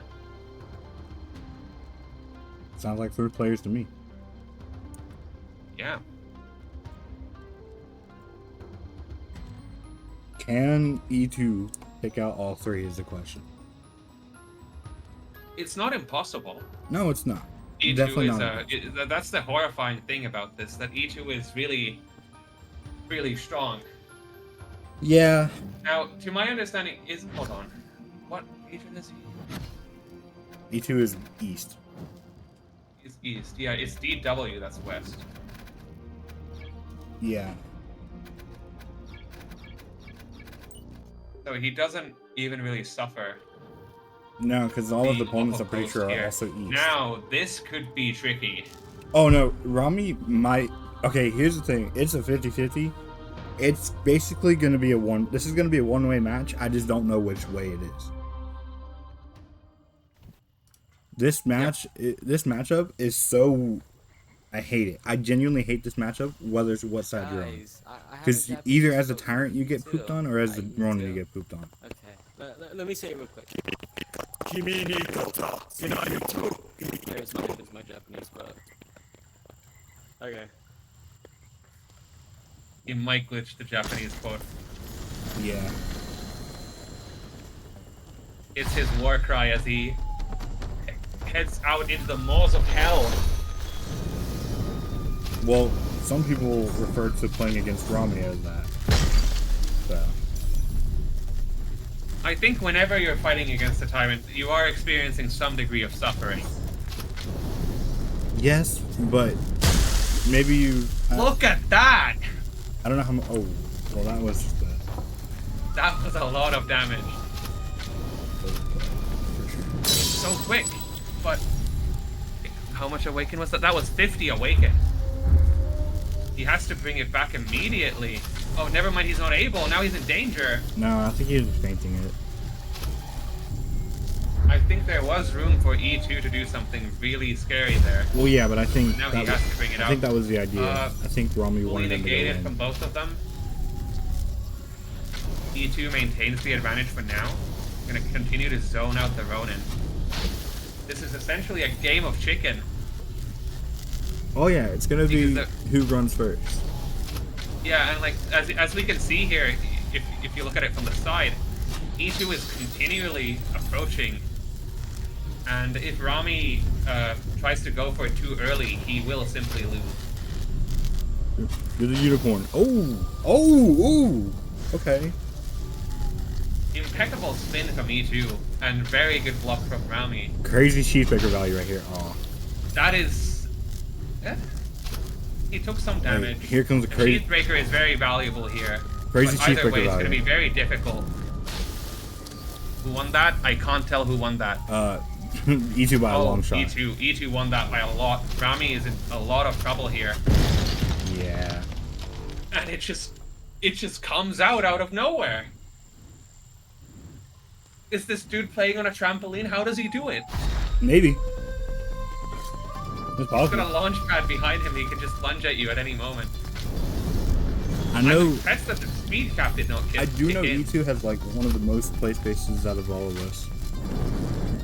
[SPEAKER 3] Sounds like 3 players to me.
[SPEAKER 2] Yeah.
[SPEAKER 3] Can E2 pick out all 3 is the question.
[SPEAKER 2] It's not impossible.
[SPEAKER 3] No, it's not.
[SPEAKER 2] E2
[SPEAKER 3] Definitely
[SPEAKER 2] is
[SPEAKER 3] not.
[SPEAKER 2] that's the horrifying thing about this, that E2 is really, really strong.
[SPEAKER 3] Yeah.
[SPEAKER 2] Now, to my understanding, hold on. What region is he?
[SPEAKER 3] E2 is east.
[SPEAKER 2] He's east. Yeah, it's DW, that's west.
[SPEAKER 3] Yeah.
[SPEAKER 2] So he doesn't even really suffer.
[SPEAKER 3] No, because all of the
[SPEAKER 2] being
[SPEAKER 3] opponents,
[SPEAKER 2] off
[SPEAKER 3] I'm
[SPEAKER 2] of
[SPEAKER 3] pretty
[SPEAKER 2] coast
[SPEAKER 3] sure, are
[SPEAKER 2] here.
[SPEAKER 3] also east.
[SPEAKER 2] Now, this could be tricky.
[SPEAKER 3] Oh no, Rami might. Okay, here's the thing. It's a 50-50. It's basically going to be this is going to be a one-way match. I just don't know which way it is. This match, this matchup is so. I hate it. I genuinely hate this matchup, whether it's what side you're on.
[SPEAKER 5] Guys, I have a
[SPEAKER 3] Because
[SPEAKER 5] Japanese
[SPEAKER 3] either as a
[SPEAKER 5] code
[SPEAKER 3] tyrant you get
[SPEAKER 5] too.
[SPEAKER 3] pooped on, or as the
[SPEAKER 5] I need
[SPEAKER 3] Ronin you
[SPEAKER 5] to-
[SPEAKER 3] get pooped on.
[SPEAKER 5] Okay, let me say it real quick.
[SPEAKER 9] Kimi ni kota, sinai tu.
[SPEAKER 4] There's my Japanese, but okay.
[SPEAKER 2] He might glitch the Japanese quote.
[SPEAKER 3] Yeah.
[SPEAKER 2] It's his war cry as he heads out into the maws of hell.
[SPEAKER 3] Well, some people refer to playing against Rami as that. So.
[SPEAKER 2] I think whenever you're fighting against a tyrant, you are experiencing some degree of suffering.
[SPEAKER 3] Yes, but maybe you.
[SPEAKER 2] Look at that!
[SPEAKER 3] I don't know how much. Oh, well, that was just
[SPEAKER 2] That was a lot of damage. So quick, but how much awaken was that? That was 50 awaken. He has to bring it back immediately. Oh, never mind, he's not able. Now he's in danger.
[SPEAKER 3] No, I think he was just fainting it.
[SPEAKER 2] I think there was room for E2 to do something really scary there.
[SPEAKER 3] Well, yeah, but I think
[SPEAKER 2] Now
[SPEAKER 3] that
[SPEAKER 2] he has to bring it
[SPEAKER 3] I
[SPEAKER 2] out.
[SPEAKER 3] think that was the idea. I think Rami
[SPEAKER 2] Fully
[SPEAKER 3] wanted him to go
[SPEAKER 2] negated
[SPEAKER 3] in.
[SPEAKER 2] from both of them. E2 maintains the advantage for now. Gonna continue to zone out the Ronin. This is essentially a game of chicken.
[SPEAKER 3] Oh yeah, it's gonna be
[SPEAKER 2] Because
[SPEAKER 3] who runs first.
[SPEAKER 2] Yeah, and like as we can see here, if you look at it from the side, E2 is continually approaching, and if Rami tries to go for it too early, he will simply lose.
[SPEAKER 3] You're the unicorn. Oh. Okay.
[SPEAKER 2] Impeccable spin from E2, and very good block from Rami.
[SPEAKER 3] Crazy cheeseburger value right here. Oh.
[SPEAKER 2] That is... Yeah. He took some damage.
[SPEAKER 3] Hey, here comes the
[SPEAKER 2] The
[SPEAKER 3] crazy...
[SPEAKER 2] Cheesebreaker is very valuable here.
[SPEAKER 3] Crazy
[SPEAKER 2] but either
[SPEAKER 3] cheeseburger
[SPEAKER 2] way, it's going to
[SPEAKER 3] value.
[SPEAKER 2] be very difficult. Who won that? I can't tell who won that.
[SPEAKER 3] E2 by a long shot.
[SPEAKER 2] E2 won that by a lot. Rami is in a lot of trouble here.
[SPEAKER 3] Yeah.
[SPEAKER 2] And it just comes out of nowhere. Is this dude playing on a trampoline? How does he do it?
[SPEAKER 3] Maybe. It's
[SPEAKER 2] He's
[SPEAKER 3] possible.
[SPEAKER 2] got a launch pad behind him. He can just lunge at you at any moment.
[SPEAKER 3] I know.
[SPEAKER 2] I'm impressed that the speed cap did not kick.
[SPEAKER 3] I do know
[SPEAKER 2] kick in.
[SPEAKER 3] E2 has like one of the most play spaces out of all of us.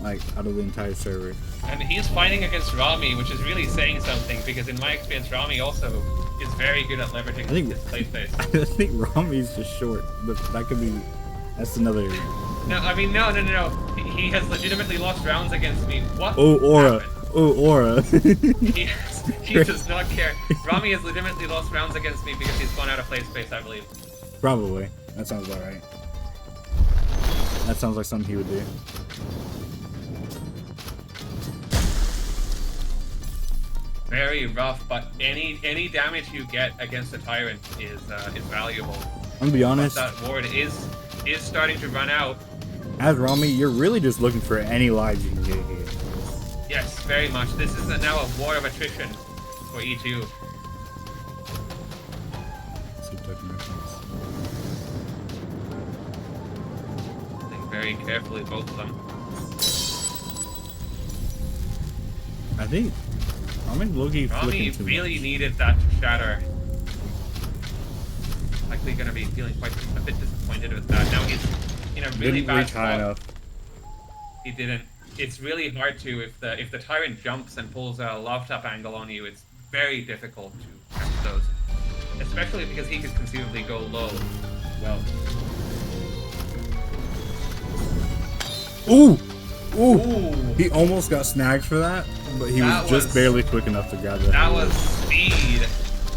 [SPEAKER 3] Like out of the entire server.
[SPEAKER 2] And he's fighting against Rami, which is really saying something, because in my experience, Rami also is very good at leveraging his play space.
[SPEAKER 3] I think Rami's just short, but that could be. That's another.
[SPEAKER 2] No, I mean, no. He has legitimately lost rounds against me. What?
[SPEAKER 3] Oh, Aura.
[SPEAKER 2] happened?
[SPEAKER 3] Oh, Aura.
[SPEAKER 2] He does not care. Rami has legitimately lost rounds against me because he's gone out of play space, I believe.
[SPEAKER 3] Probably. That sounds about right. That sounds like something he would do.
[SPEAKER 2] Very rough, but any damage you get against a Tyrant is valuable.
[SPEAKER 3] I'm gonna be honest.
[SPEAKER 2] But that ward is starting to run out.
[SPEAKER 3] As Rami, you're really just looking for any lives you can get here.
[SPEAKER 2] Yes, very much. This is now a war of attrition for E2. Think very carefully, both of them.
[SPEAKER 3] I think Rami's Loki
[SPEAKER 2] Rami
[SPEAKER 3] flicking too
[SPEAKER 2] really
[SPEAKER 3] much.
[SPEAKER 2] needed that to shatter. Likely going to be feeling a bit disappointed with that. Now he's in a really
[SPEAKER 3] Didn't
[SPEAKER 2] bad
[SPEAKER 3] reach high
[SPEAKER 2] spot.
[SPEAKER 3] enough.
[SPEAKER 2] He didn't. It's really hard to if the Tyrant jumps and pulls a love tap angle on you. It's very difficult to catch those, especially because he could conceivably go low. Well.
[SPEAKER 3] Ooh! Ooh!
[SPEAKER 2] Ooh.
[SPEAKER 3] He almost got snagged for that, but he was just barely quick enough to grab it.
[SPEAKER 2] That was speed.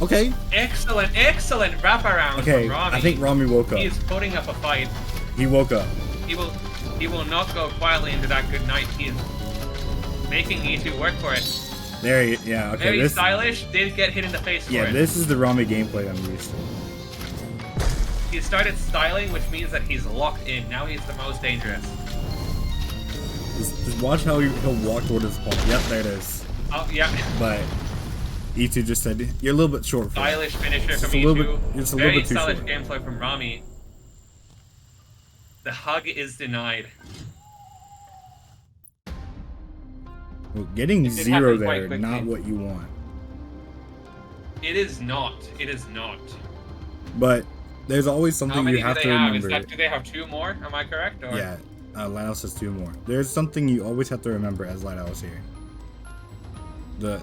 [SPEAKER 3] Okay.
[SPEAKER 2] Excellent wraparound
[SPEAKER 3] Okay,
[SPEAKER 2] from Rami.
[SPEAKER 3] I think Rami woke up.
[SPEAKER 2] He is putting up a fight.
[SPEAKER 3] He woke up.
[SPEAKER 2] He will not go quietly into that good night. He is making E2 work for it.
[SPEAKER 3] There he, yeah, okay.
[SPEAKER 2] Very
[SPEAKER 3] This,
[SPEAKER 2] stylish, did get hit in the face for
[SPEAKER 3] yeah,
[SPEAKER 2] it.
[SPEAKER 3] this is the Rami gameplay I'm used to.
[SPEAKER 2] He started styling, which means that he's locked in. Now he's the most dangerous.
[SPEAKER 3] Just watch how he'll walk toward his opponent. Yep, there it is.
[SPEAKER 2] Oh, yeah.
[SPEAKER 3] But E2 just said, you're a little bit short for
[SPEAKER 2] Stylish finisher
[SPEAKER 3] Just
[SPEAKER 2] from
[SPEAKER 3] a little
[SPEAKER 2] E2.
[SPEAKER 3] bit- just a little
[SPEAKER 2] Very
[SPEAKER 3] bit too
[SPEAKER 2] stylish
[SPEAKER 3] short.
[SPEAKER 2] gameplay from Rami. The hug is denied.
[SPEAKER 3] Well, getting
[SPEAKER 2] It did
[SPEAKER 3] zero
[SPEAKER 2] happen quite
[SPEAKER 3] there,
[SPEAKER 2] quickly.
[SPEAKER 3] not what you want.
[SPEAKER 2] It is not. It is not.
[SPEAKER 3] But there's always
[SPEAKER 2] How
[SPEAKER 3] something
[SPEAKER 2] many
[SPEAKER 3] you
[SPEAKER 2] do
[SPEAKER 3] have
[SPEAKER 2] they
[SPEAKER 3] to
[SPEAKER 2] have?
[SPEAKER 3] remember.
[SPEAKER 2] Do they have 2 more? Am I correct? Or?
[SPEAKER 3] Yeah, Lighthouse has 2 more. There's something you always have to remember as Lighthouse here. The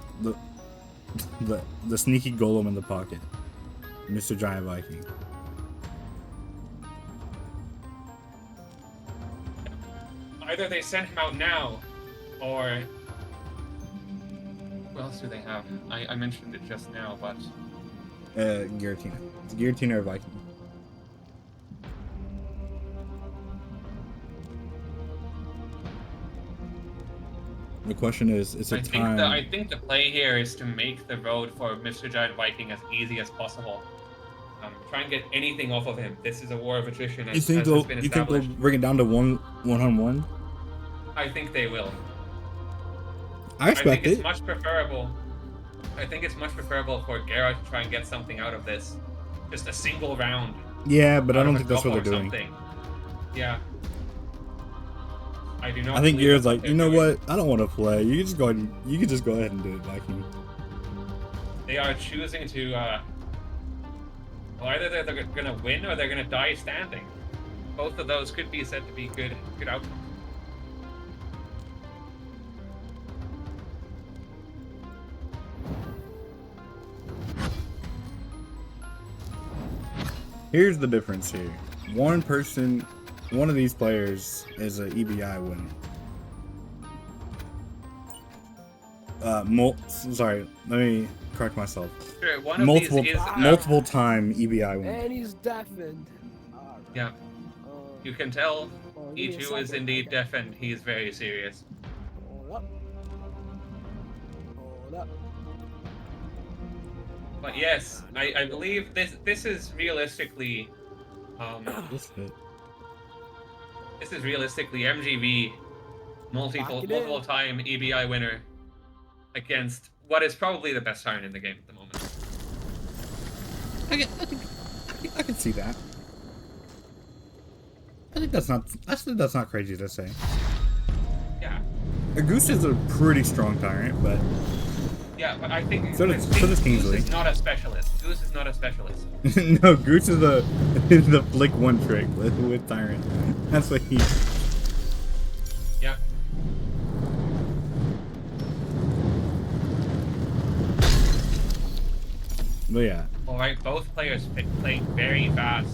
[SPEAKER 3] sneaky golem in the pocket, Mr. Giant Viking.
[SPEAKER 2] Either they sent him out now, or what else do they have? I mentioned it just now, but
[SPEAKER 3] Giratina. It's Giratina or Viking. The question is, it's a time.
[SPEAKER 2] I think the play here is to make the road for Mr. Giant Viking as easy as possible. Try and get anything off of him. This is a war of attrition.
[SPEAKER 3] You think they'll bring it down to one-on-one?
[SPEAKER 2] I think they will.
[SPEAKER 3] I expect
[SPEAKER 2] think it's
[SPEAKER 3] it.
[SPEAKER 2] much preferable. I think it's much preferable for Garrett to try and get something out of this. Just a single round.
[SPEAKER 3] Yeah, but I
[SPEAKER 2] out
[SPEAKER 3] don't
[SPEAKER 2] of
[SPEAKER 3] think
[SPEAKER 2] a
[SPEAKER 3] that's what they're
[SPEAKER 2] couple or
[SPEAKER 3] doing.
[SPEAKER 2] something. Yeah. I do not.
[SPEAKER 3] I think
[SPEAKER 2] believe
[SPEAKER 3] Garrett's
[SPEAKER 2] that's
[SPEAKER 3] like,
[SPEAKER 2] what
[SPEAKER 3] you know
[SPEAKER 2] they're doing.
[SPEAKER 3] what? I don't want to play. You can just go ahead. You can just go ahead and do it, Viking.
[SPEAKER 2] They are choosing to. Well, either they're gonna win or they're gonna die standing. Both of those could be said to be good outcomes.
[SPEAKER 3] Here's the difference here. One of these players is an EBI winner. Sorry, let me correct myself.
[SPEAKER 2] Sure, one of
[SPEAKER 3] Multiple,
[SPEAKER 2] these is
[SPEAKER 3] multiple time EBI winner.
[SPEAKER 7] And he's deafened.
[SPEAKER 2] Yeah, you can tell E2 is indeed deafened. He is very serious.
[SPEAKER 7] Hold up. Hold up.
[SPEAKER 2] But yes, I believe this is realistically
[SPEAKER 3] This fit.
[SPEAKER 2] this is realistically MGV multiple time EBI winner against what is probably the best Tyrant in the game at the moment.
[SPEAKER 3] I can see that. I think that's not crazy to say.
[SPEAKER 2] Yeah.
[SPEAKER 3] A Goose is a pretty strong Tyrant, but
[SPEAKER 2] Yeah, but I think
[SPEAKER 3] So does
[SPEAKER 2] Goose
[SPEAKER 3] Kingsley.
[SPEAKER 2] is not a specialist. Goose is not a specialist.
[SPEAKER 3] no, Goose is the flick one trick with Tyrant. That's what he.
[SPEAKER 2] Yeah.
[SPEAKER 3] But yeah,
[SPEAKER 2] Alright, both players playing very fast.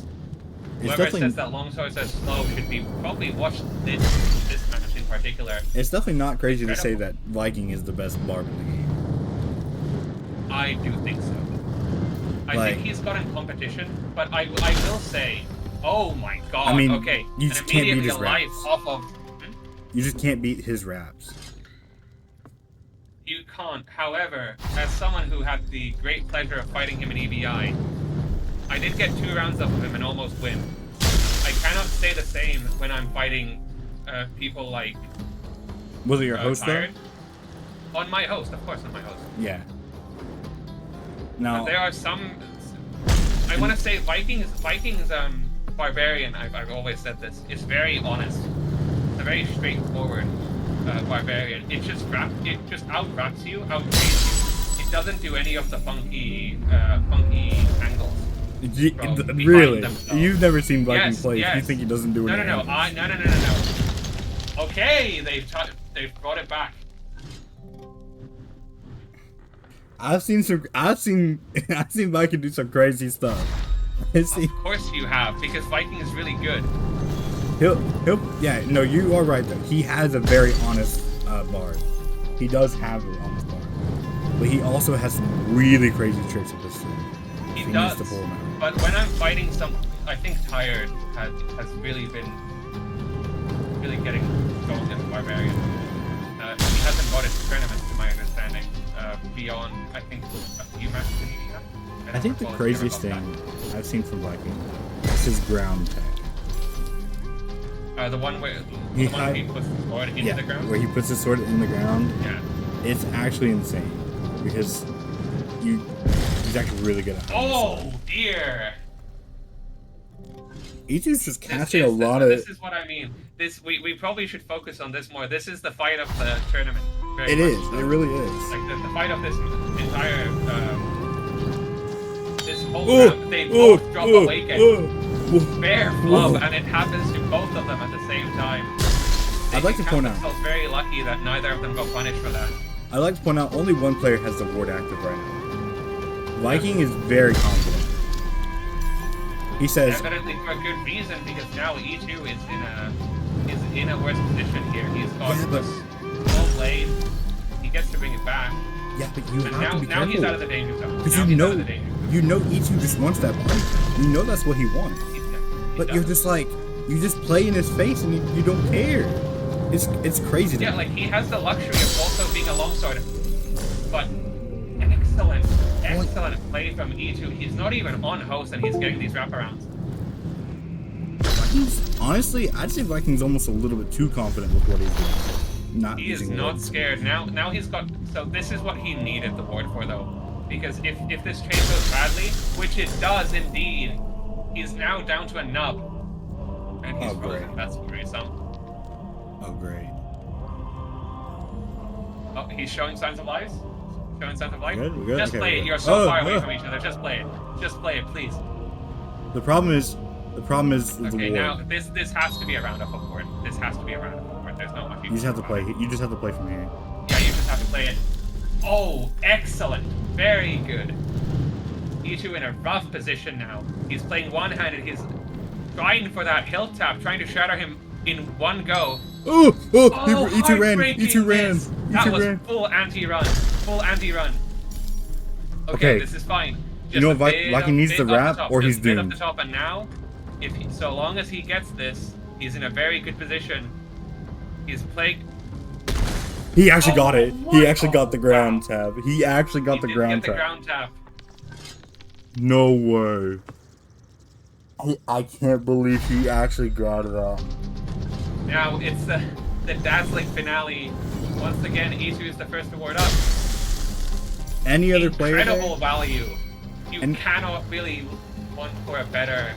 [SPEAKER 3] it's
[SPEAKER 2] Whoever
[SPEAKER 3] definitely
[SPEAKER 2] says that longswords are slow should be probably watch this match in particular.
[SPEAKER 3] it's definitely not crazy to say that Viking is the best barb in the game.
[SPEAKER 2] I do think so. I
[SPEAKER 3] Like-
[SPEAKER 2] think he's got in competition, but I will say, oh my god,
[SPEAKER 3] I mean,
[SPEAKER 2] okay.
[SPEAKER 3] you
[SPEAKER 2] and
[SPEAKER 3] just can't beat
[SPEAKER 2] immediately
[SPEAKER 3] his
[SPEAKER 2] a life
[SPEAKER 3] raps.
[SPEAKER 2] off of...
[SPEAKER 3] You just can't beat his raps.
[SPEAKER 2] You can't. However, as someone who had the great pleasure of fighting him in EBI, I did get 2 rounds of him and almost win. I cannot say the same when I'm fighting people like
[SPEAKER 3] Was it your host though?
[SPEAKER 2] Tired. On my host, of course, on my host.
[SPEAKER 3] Yeah.
[SPEAKER 2] But
[SPEAKER 3] Now,
[SPEAKER 2] there are some. I want to say Vikings barbarian. I've always said this. Is very honest. It's a very straightforward barbarian. It just out raps you, out raps you. It doesn't do any of the funky angles. from behind
[SPEAKER 3] really?
[SPEAKER 2] themselves.
[SPEAKER 3] You've never seen Viking
[SPEAKER 2] Yes,
[SPEAKER 3] play.
[SPEAKER 2] yes.
[SPEAKER 3] You think he doesn't do
[SPEAKER 2] No,
[SPEAKER 3] any
[SPEAKER 2] no, no.
[SPEAKER 3] angles.
[SPEAKER 2] No. Okay, they've brought it back.
[SPEAKER 3] I've seen Viking do some crazy stuff.
[SPEAKER 2] Of course you have, because Viking is really good.
[SPEAKER 3] Yeah, no, you are right though. He has a very honest bard. He does have an honest bard, but he also has some really crazy tricks with this thing.
[SPEAKER 2] He
[SPEAKER 3] needs
[SPEAKER 2] does.
[SPEAKER 3] to pull them out.
[SPEAKER 2] But when I'm fighting I think Tired has really been getting going in Barbarian. He hasn't brought it to tournaments, to my understanding, beyond, I think, a few matches in EDM.
[SPEAKER 3] I think the craziest thing I've seen from Viking is his ground tech.
[SPEAKER 2] The one where
[SPEAKER 3] He
[SPEAKER 2] he puts the sword into the ground.
[SPEAKER 3] where he puts his sword in the ground.
[SPEAKER 2] Yeah.
[SPEAKER 3] It's actually insane because he's actually really good at it.
[SPEAKER 2] Oh dear!
[SPEAKER 3] E2's just
[SPEAKER 2] This
[SPEAKER 3] catching a lot
[SPEAKER 2] This
[SPEAKER 3] of.
[SPEAKER 2] is what I mean. We probably should focus on this more. This is the fight of the tournament. Very
[SPEAKER 3] It
[SPEAKER 2] much
[SPEAKER 3] is.
[SPEAKER 2] so.
[SPEAKER 3] It really is.
[SPEAKER 2] Like the fight of this entire this whole
[SPEAKER 3] Ooh,
[SPEAKER 2] round, they both drop Awaken, bare flub,
[SPEAKER 3] ooh.
[SPEAKER 2] and it happens to both of them at the same time.
[SPEAKER 3] I'd like to point out.
[SPEAKER 2] themselves very lucky that neither of them got punished for that.
[SPEAKER 3] I'd like to point out only one player has the ward active right now. Viking is very confident. He says,
[SPEAKER 2] Evidently for a good reason, because now E2 is in a worse position here. He's got
[SPEAKER 3] Yeah, but-
[SPEAKER 2] a small blade. He gets to bring it back.
[SPEAKER 3] "Yeah, but you
[SPEAKER 2] And
[SPEAKER 3] have
[SPEAKER 2] now
[SPEAKER 3] to be
[SPEAKER 2] now he's out of
[SPEAKER 3] careful
[SPEAKER 2] the danger zone.
[SPEAKER 3] because
[SPEAKER 2] Now
[SPEAKER 3] you
[SPEAKER 2] he's
[SPEAKER 3] know,
[SPEAKER 2] out of the danger zone.
[SPEAKER 3] E2 just wants that body. You know that's what he wants.
[SPEAKER 2] He
[SPEAKER 3] But
[SPEAKER 2] does.
[SPEAKER 3] you're just like, you just play in his face and you don't care. It's crazy. to
[SPEAKER 2] Yeah,
[SPEAKER 3] me.
[SPEAKER 2] like he has the luxury of also being a longsword. But excellent play from E2. He's not even on host and he's getting these wraparounds.
[SPEAKER 3] Vikings, honestly, I'd say Vikings almost a little bit too confident with what he's doing. Not
[SPEAKER 2] He is
[SPEAKER 3] using
[SPEAKER 2] not
[SPEAKER 3] wards.
[SPEAKER 2] scared. Now he's got. So this is what he needed the ward for, though, because if this trade goes badly, which it does indeed, he's now down to a nub, and he's
[SPEAKER 3] Oh, great.
[SPEAKER 2] frozen. That's worrisome.
[SPEAKER 3] Oh great.
[SPEAKER 2] Oh, he's showing signs of life. Showing signs of life.
[SPEAKER 3] We're good,
[SPEAKER 2] Just
[SPEAKER 3] okay,
[SPEAKER 2] play
[SPEAKER 3] we're
[SPEAKER 2] it.
[SPEAKER 3] good.
[SPEAKER 2] You're so
[SPEAKER 3] Oh,
[SPEAKER 2] far away
[SPEAKER 3] oh.
[SPEAKER 2] from each other. Just play it. Just play it, please.
[SPEAKER 3] The problem is the
[SPEAKER 2] Okay,
[SPEAKER 3] ward.
[SPEAKER 2] now this has to be a round of ward. This has to be a round of ward. There's no much
[SPEAKER 3] You just have to play. You just have to play from here.
[SPEAKER 2] Yeah, you just have to play it. Oh, excellent. Very good. E2 in a rough position now. He's playing one-handed. He's trying for that hilt tap, trying to shatter him in one go.
[SPEAKER 3] Oh,
[SPEAKER 2] Oh,
[SPEAKER 3] E2 ran. E2 ran.
[SPEAKER 2] miss. That
[SPEAKER 3] E2
[SPEAKER 2] was
[SPEAKER 3] ran.
[SPEAKER 2] full anti-run. Full anti-run.
[SPEAKER 3] Okay.
[SPEAKER 2] This is fine.
[SPEAKER 3] You know
[SPEAKER 2] Just
[SPEAKER 3] what,
[SPEAKER 2] a bit
[SPEAKER 3] Viking needs to
[SPEAKER 2] off the
[SPEAKER 3] wrap
[SPEAKER 2] top,
[SPEAKER 3] or
[SPEAKER 2] just
[SPEAKER 3] he's
[SPEAKER 2] a bit off
[SPEAKER 3] doomed.
[SPEAKER 2] the top, and now, so long as he gets this, he's in a very good position. He's playing.
[SPEAKER 3] He actually got it.
[SPEAKER 2] what?
[SPEAKER 3] He actually got the ground
[SPEAKER 2] Wow.
[SPEAKER 3] tap. He actually got
[SPEAKER 2] He
[SPEAKER 3] the
[SPEAKER 2] did
[SPEAKER 3] ground
[SPEAKER 2] get the
[SPEAKER 3] tap.
[SPEAKER 2] ground tap.
[SPEAKER 3] No way. I can't believe he actually got it off.
[SPEAKER 2] Now it's the dazzling finale. Once again, E2 is the first award up.
[SPEAKER 3] Any other player
[SPEAKER 2] Incredible
[SPEAKER 3] there?
[SPEAKER 2] value. You
[SPEAKER 3] And-
[SPEAKER 2] cannot really want for a better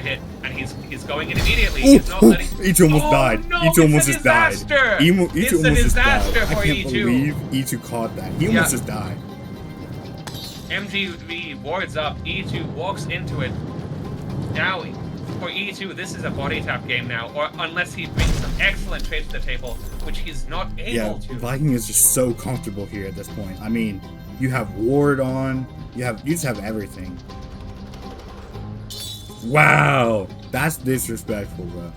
[SPEAKER 2] hit, and he's going in immediately.
[SPEAKER 3] Ooh,
[SPEAKER 2] He's not letting.
[SPEAKER 3] E2 almost died.
[SPEAKER 2] No,
[SPEAKER 3] E2
[SPEAKER 2] it's
[SPEAKER 3] almost
[SPEAKER 2] a
[SPEAKER 3] just died.
[SPEAKER 2] disaster.
[SPEAKER 3] E2
[SPEAKER 2] It's a
[SPEAKER 3] almost just died.
[SPEAKER 2] disaster
[SPEAKER 3] I
[SPEAKER 2] for
[SPEAKER 3] can't
[SPEAKER 2] E2.
[SPEAKER 3] believe E2 caught that. He almost just died.
[SPEAKER 2] MGV wards up. E2 walks into it. Now, for E2, this is a body tap game now, or unless he brings some excellent trades to the table, which he's not able
[SPEAKER 3] Yeah,
[SPEAKER 2] to.
[SPEAKER 3] Viking is just so comfortable here at this point. I mean, you have ward on. You just have everything. Wow, that's disrespectful, bro.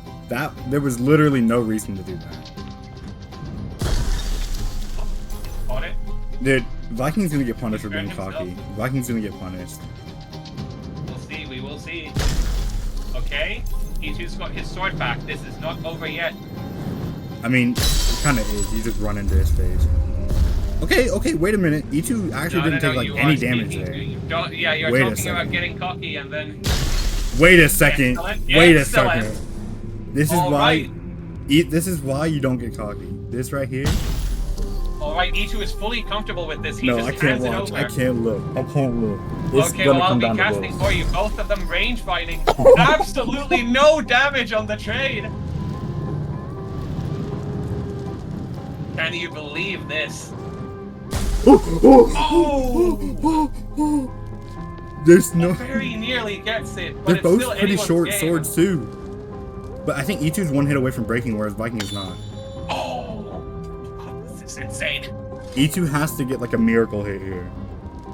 [SPEAKER 3] There was literally no reason to do that.
[SPEAKER 2] Caught it.
[SPEAKER 3] Dude, Viking's gonna get punished for being
[SPEAKER 2] Himself.
[SPEAKER 3] cocky. Viking's gonna get punished.
[SPEAKER 2] We'll see. We will see. Okay. E2's got his sword back. This is not over yet.
[SPEAKER 3] I mean, it kind of is. You just run into his face. Okay, wait a minute. E2 actually didn't take like
[SPEAKER 2] you
[SPEAKER 3] any
[SPEAKER 2] are
[SPEAKER 3] damage
[SPEAKER 2] speaking-
[SPEAKER 3] there.
[SPEAKER 2] you don't- yeah, you're
[SPEAKER 3] Wait a
[SPEAKER 2] talking about
[SPEAKER 3] second.
[SPEAKER 2] getting cocky and then.
[SPEAKER 3] Wait a second.
[SPEAKER 2] Excellent,
[SPEAKER 3] Wait a
[SPEAKER 2] excellent.
[SPEAKER 3] second. This is
[SPEAKER 2] All
[SPEAKER 3] why.
[SPEAKER 2] right.
[SPEAKER 3] This is why you don't get cocky. This right here.
[SPEAKER 2] Alright, E2 is fully comfortable with this. He
[SPEAKER 3] No,
[SPEAKER 2] just
[SPEAKER 3] I can't
[SPEAKER 2] hands it
[SPEAKER 3] watch.
[SPEAKER 2] over.
[SPEAKER 3] I can't look. I can't look. It's
[SPEAKER 2] Okay,
[SPEAKER 3] gonna
[SPEAKER 2] well, I'll
[SPEAKER 3] come
[SPEAKER 2] be
[SPEAKER 3] down to
[SPEAKER 2] casting
[SPEAKER 3] this.
[SPEAKER 2] for you. Both of them range fighting. Absolutely no damage on the trade. Can you believe this? Oh!
[SPEAKER 3] There's no.
[SPEAKER 2] Very nearly gets it, but
[SPEAKER 3] They're
[SPEAKER 2] it's
[SPEAKER 3] both
[SPEAKER 2] still
[SPEAKER 3] pretty
[SPEAKER 2] anyone's
[SPEAKER 3] short
[SPEAKER 2] game.
[SPEAKER 3] swords too. But I think E2's one hit away from breaking, whereas Viking is not.
[SPEAKER 2] Oh, this is insane.
[SPEAKER 3] E2 has to get like a miracle hit here.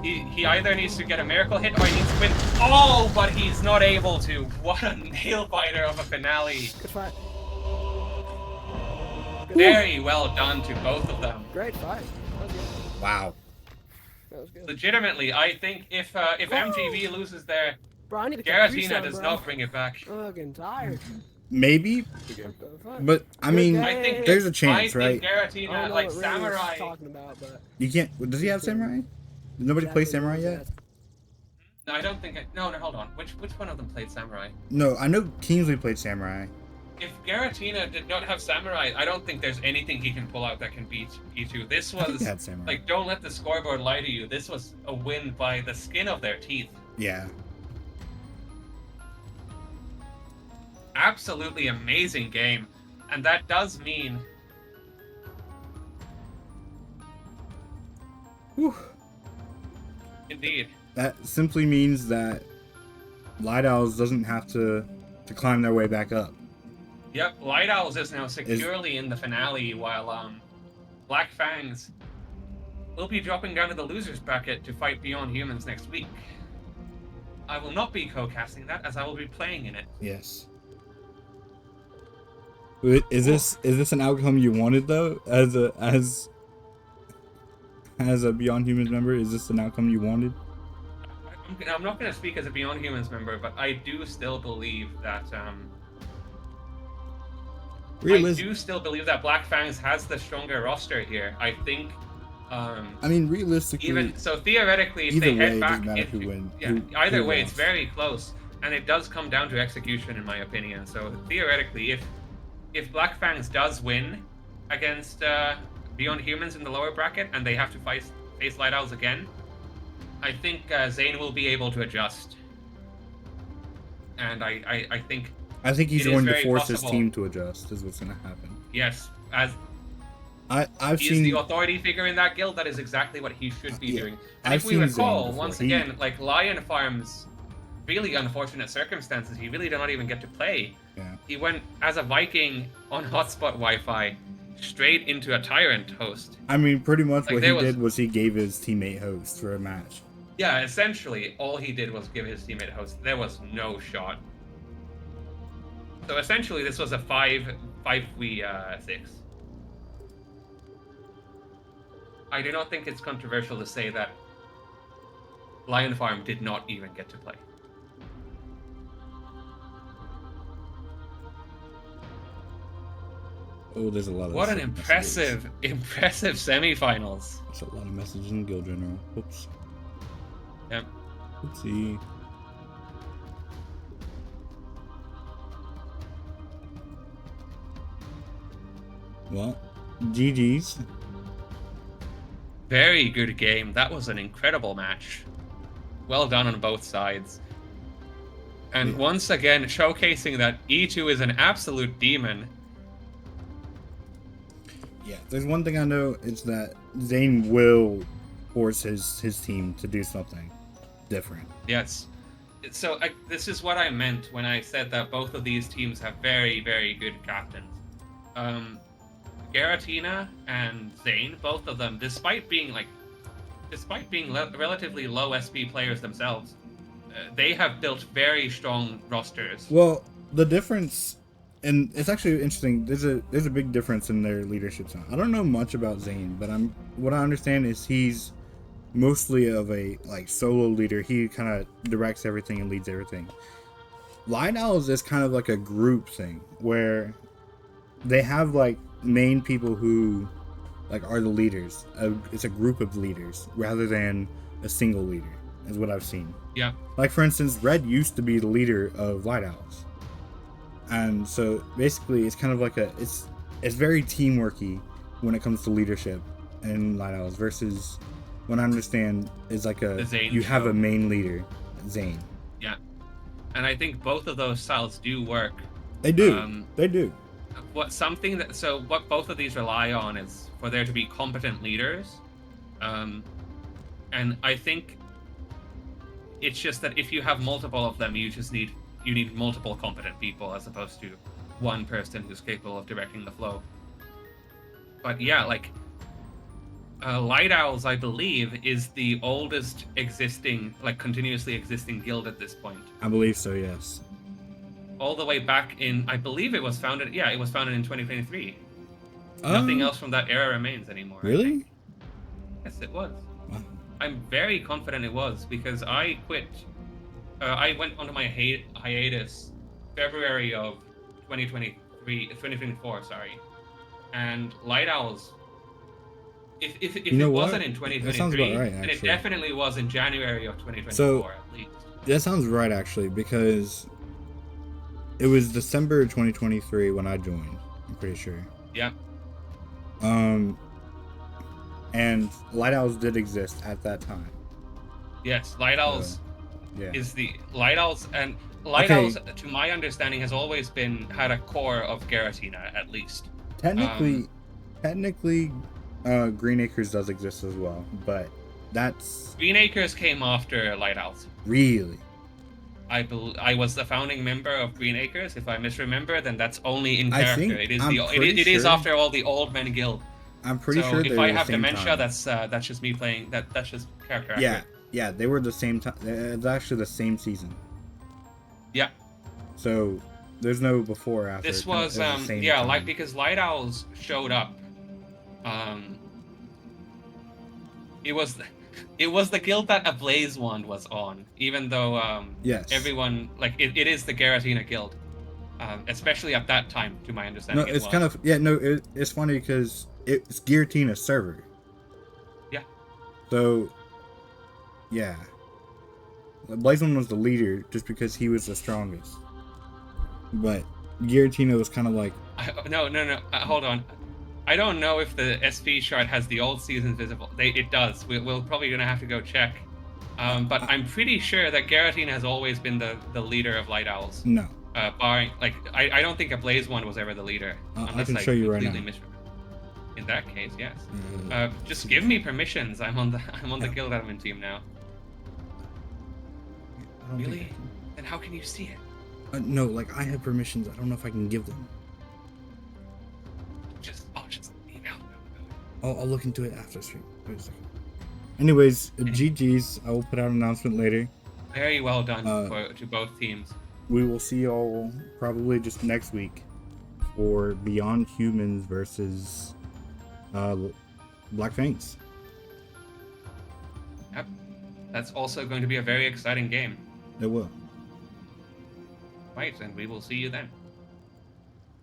[SPEAKER 2] He either needs to get a miracle hit or he needs to win. Oh, but he's not able to. What a nail biter of a finale.
[SPEAKER 7] Good fight.
[SPEAKER 2] Very well done to both of them.
[SPEAKER 7] Great fight. That was good.
[SPEAKER 3] Wow.
[SPEAKER 7] That was good.
[SPEAKER 2] Legitimately, I think if MGV loses there,
[SPEAKER 7] Bro, I need to get three
[SPEAKER 2] Garatina
[SPEAKER 7] some,
[SPEAKER 2] does
[SPEAKER 7] bro.
[SPEAKER 2] not bring it back.
[SPEAKER 7] Fucking tired.
[SPEAKER 3] Maybe,
[SPEAKER 7] What the fuck?
[SPEAKER 3] but I mean,
[SPEAKER 2] I think
[SPEAKER 3] there's a chance,
[SPEAKER 2] I
[SPEAKER 3] right?
[SPEAKER 2] think
[SPEAKER 7] I don't
[SPEAKER 2] Garatina,
[SPEAKER 7] know
[SPEAKER 2] like
[SPEAKER 7] what Ray was
[SPEAKER 2] Samurai.
[SPEAKER 7] talking about, but
[SPEAKER 3] You can't. Does he have samurai? Did nobody play
[SPEAKER 7] exactly
[SPEAKER 3] samurai
[SPEAKER 7] what
[SPEAKER 3] yet?
[SPEAKER 7] was
[SPEAKER 2] No, I don't think. No, hold on. Which one of them played Samurai?
[SPEAKER 3] No, I know Kingsley played samurai.
[SPEAKER 2] If Garatina did not have Samurai, I don't think there's anything he can pull out that can beat E2. This
[SPEAKER 3] I think
[SPEAKER 2] was
[SPEAKER 3] he had samurai.
[SPEAKER 2] like, don't let the scoreboard lie to you. This was a win by the skin of their teeth.
[SPEAKER 3] Yeah.
[SPEAKER 2] Absolutely amazing game, and that does mean.
[SPEAKER 3] Whew.
[SPEAKER 2] Indeed.
[SPEAKER 3] That simply means that Light Owls doesn't have to climb their way back up.
[SPEAKER 2] Yep, Light Owls is now securely in the finale, while Black Fangz will be dropping down to the losers bracket to fight Beyond Humans next week. I will not be co-casting that, as I will be playing in it.
[SPEAKER 3] Yes. Wait, is this an outcome you wanted though? As a Beyond Humans member, is this an outcome you wanted?
[SPEAKER 2] I'm not going to speak as a Beyond Humans member, but I do still believe that I do still believe that Black Fangz has the stronger roster here. I think.
[SPEAKER 3] I mean, realistically,
[SPEAKER 2] Even so, theoretically, if
[SPEAKER 3] either
[SPEAKER 2] they
[SPEAKER 3] way,
[SPEAKER 2] head
[SPEAKER 3] it
[SPEAKER 2] back,
[SPEAKER 3] doesn't matter who wins.
[SPEAKER 2] yeah, either
[SPEAKER 3] who
[SPEAKER 2] way, it's
[SPEAKER 3] lost.
[SPEAKER 2] very close, and it does come down to execution, in my opinion. So theoretically, if Black Fangz does win against Beyond Humans in the lower bracket, and they have to face Light Owls again, I think Zane will be able to adjust, and I think
[SPEAKER 3] he's
[SPEAKER 2] it is
[SPEAKER 3] going to
[SPEAKER 2] very
[SPEAKER 3] force his
[SPEAKER 2] possible.
[SPEAKER 3] team to adjust. Is what's going to happen.
[SPEAKER 2] yes, as
[SPEAKER 3] I've
[SPEAKER 2] he's
[SPEAKER 3] seen
[SPEAKER 2] the authority figure in that guild. That is exactly what he should be
[SPEAKER 3] Yeah,
[SPEAKER 2] doing. And
[SPEAKER 3] I've
[SPEAKER 2] if we
[SPEAKER 3] seen
[SPEAKER 2] recall,
[SPEAKER 3] Zane before.
[SPEAKER 2] once
[SPEAKER 3] He-
[SPEAKER 2] again, like Lion Farm's really unfortunate circumstances, he really did not even get to play.
[SPEAKER 3] Yeah.
[SPEAKER 2] He went as a Viking on hotspot Wi-Fi straight into a Tyrant host.
[SPEAKER 3] I mean, pretty much
[SPEAKER 2] Like,
[SPEAKER 3] what
[SPEAKER 2] there
[SPEAKER 3] he
[SPEAKER 2] was-
[SPEAKER 3] did was he gave his teammate host for a match.
[SPEAKER 2] Yeah, essentially, all he did was give his teammate a host. There was no shot. So essentially, this was a 5v6. I do not think it's controversial to say that Lion Farm did not even get to play.
[SPEAKER 3] Oh, there's a lot of.
[SPEAKER 2] What an
[SPEAKER 3] messages.
[SPEAKER 2] impressive semifinals.
[SPEAKER 3] There's a lot of messages in Guild General. Oops.
[SPEAKER 2] Yep.
[SPEAKER 3] Oopsie. Well, GG's.
[SPEAKER 2] Very good game. That was an incredible match. Well done on both sides. And
[SPEAKER 3] Yeah.
[SPEAKER 2] once again, showcasing that E2 is an absolute demon.
[SPEAKER 3] Yeah, there's one thing I know, it's that Zane will force his team to do something different.
[SPEAKER 2] Yes. So this is what I meant when I said that both of these teams have very, very good captains. Garatina and Zane, both of them, despite being relatively low SP players themselves, they have built very strong rosters.
[SPEAKER 3] Well, the difference, and it's actually interesting. There's a big difference in their leadership style. I don't know much about Zane, but what I understand is he's mostly of a like solo leader. He kind of directs everything and leads everything. Light Owls is kind of like a group thing where they have like main people who like are the leaders. It's a group of leaders rather than a single leader, is what I've seen.
[SPEAKER 2] Yeah.
[SPEAKER 3] Like for instance, Red used to be the leader of Light Owls, and so basically it's kind of like it's very teamworky when it comes to leadership in Light Owls versus what I understand is like you have a main leader, Zane.
[SPEAKER 2] Yeah. And I think both of those styles do work.
[SPEAKER 3] They do. They do.
[SPEAKER 2] What both of these rely on is for there to be competent leaders. And I think it's just that if you have multiple of them, you need multiple competent people as opposed to one person who's capable of directing the flow. But yeah, like Light Owls, I believe, is the oldest existing, like continuously existing guild at this point.
[SPEAKER 3] I believe so, yes.
[SPEAKER 2] All the way back in, I believe it was founded. Yeah, it was founded in 2023. Nothing else from that era remains anymore.
[SPEAKER 3] Really?
[SPEAKER 2] Yes, it was.
[SPEAKER 3] Wow.
[SPEAKER 2] I'm very confident it was because I quit. I went onto my hiatus February of 2024. Sorry, and Light Owls. If it wasn't in 2023,
[SPEAKER 3] right,
[SPEAKER 2] then it definitely was in January of 2024
[SPEAKER 3] So,
[SPEAKER 2] at least.
[SPEAKER 3] That sounds right actually, because it was December 2023 when I joined. I'm pretty sure.
[SPEAKER 2] Yeah.
[SPEAKER 3] And Light Owls did exist at that time.
[SPEAKER 2] Yes, Light Owls
[SPEAKER 3] Yeah.
[SPEAKER 2] is the Light Owls, and Light
[SPEAKER 3] Okay.
[SPEAKER 2] Owls, to my understanding, has always had a core of Garatina at least.
[SPEAKER 3] Technically, Green Acres does exist as well, but that's
[SPEAKER 2] Green Acres came after Light Owls.
[SPEAKER 3] really.
[SPEAKER 2] I was the founding member of Green Acres. If I misremember, then that's only in
[SPEAKER 3] I
[SPEAKER 2] character.
[SPEAKER 3] think-
[SPEAKER 2] It is
[SPEAKER 3] I'm pretty
[SPEAKER 2] it is
[SPEAKER 3] sure-
[SPEAKER 2] after all the Old Men Guild.
[SPEAKER 3] I'm pretty
[SPEAKER 2] so
[SPEAKER 3] sure
[SPEAKER 2] if
[SPEAKER 3] they're
[SPEAKER 2] I
[SPEAKER 3] the
[SPEAKER 2] have
[SPEAKER 3] same
[SPEAKER 2] dementia,
[SPEAKER 3] time.
[SPEAKER 2] that's just me playing. That's just character.
[SPEAKER 3] Yeah,
[SPEAKER 2] accurate.
[SPEAKER 3] yeah, they were the same time. It's actually the same season.
[SPEAKER 2] Yeah.
[SPEAKER 3] So there's no before or after.
[SPEAKER 2] This
[SPEAKER 3] It kind of-
[SPEAKER 2] was
[SPEAKER 3] they're the same
[SPEAKER 2] yeah,
[SPEAKER 3] time.
[SPEAKER 2] like because Light Owls showed up. It was the guild that Ablaze Wand was on, even though
[SPEAKER 3] Yes.
[SPEAKER 2] everyone like it is the Garatina guild, especially at that time, to my
[SPEAKER 3] No,
[SPEAKER 2] understanding.
[SPEAKER 3] it's kind of it's funny because it's Giratina server.
[SPEAKER 2] Yeah.
[SPEAKER 3] So, yeah, Blazon was the leader just because he was the strongest. But Giratina was kind of like
[SPEAKER 2] No. Hold on. I don't know if the SP chart has the old seasons visible. It does. We'll probably gonna have to go check. But I'm pretty sure that Garatina has always been the leader of Light Owls.
[SPEAKER 3] no.
[SPEAKER 2] Barring I don't think a Blaze one was ever the leader.
[SPEAKER 3] I can show you right now.
[SPEAKER 2] In that case, yes.
[SPEAKER 3] Mm,
[SPEAKER 2] Just give me permissions. I'm on the guild admin team now.
[SPEAKER 3] I don't think
[SPEAKER 2] Really? Then how can you see it?
[SPEAKER 3] no, like I have permissions. I don't know if I can give them.
[SPEAKER 2] Just email.
[SPEAKER 3] I'll look into it after stream. Wait a second. Anyways, GG's. I will put out an announcement later.
[SPEAKER 2] Very well done to both teams.
[SPEAKER 3] We will see y'all probably just next week for Beyond Humans versus Black Fangz.
[SPEAKER 2] Yep. That's also going to be a very exciting game.
[SPEAKER 3] It will.
[SPEAKER 2] Right, and we will see you then.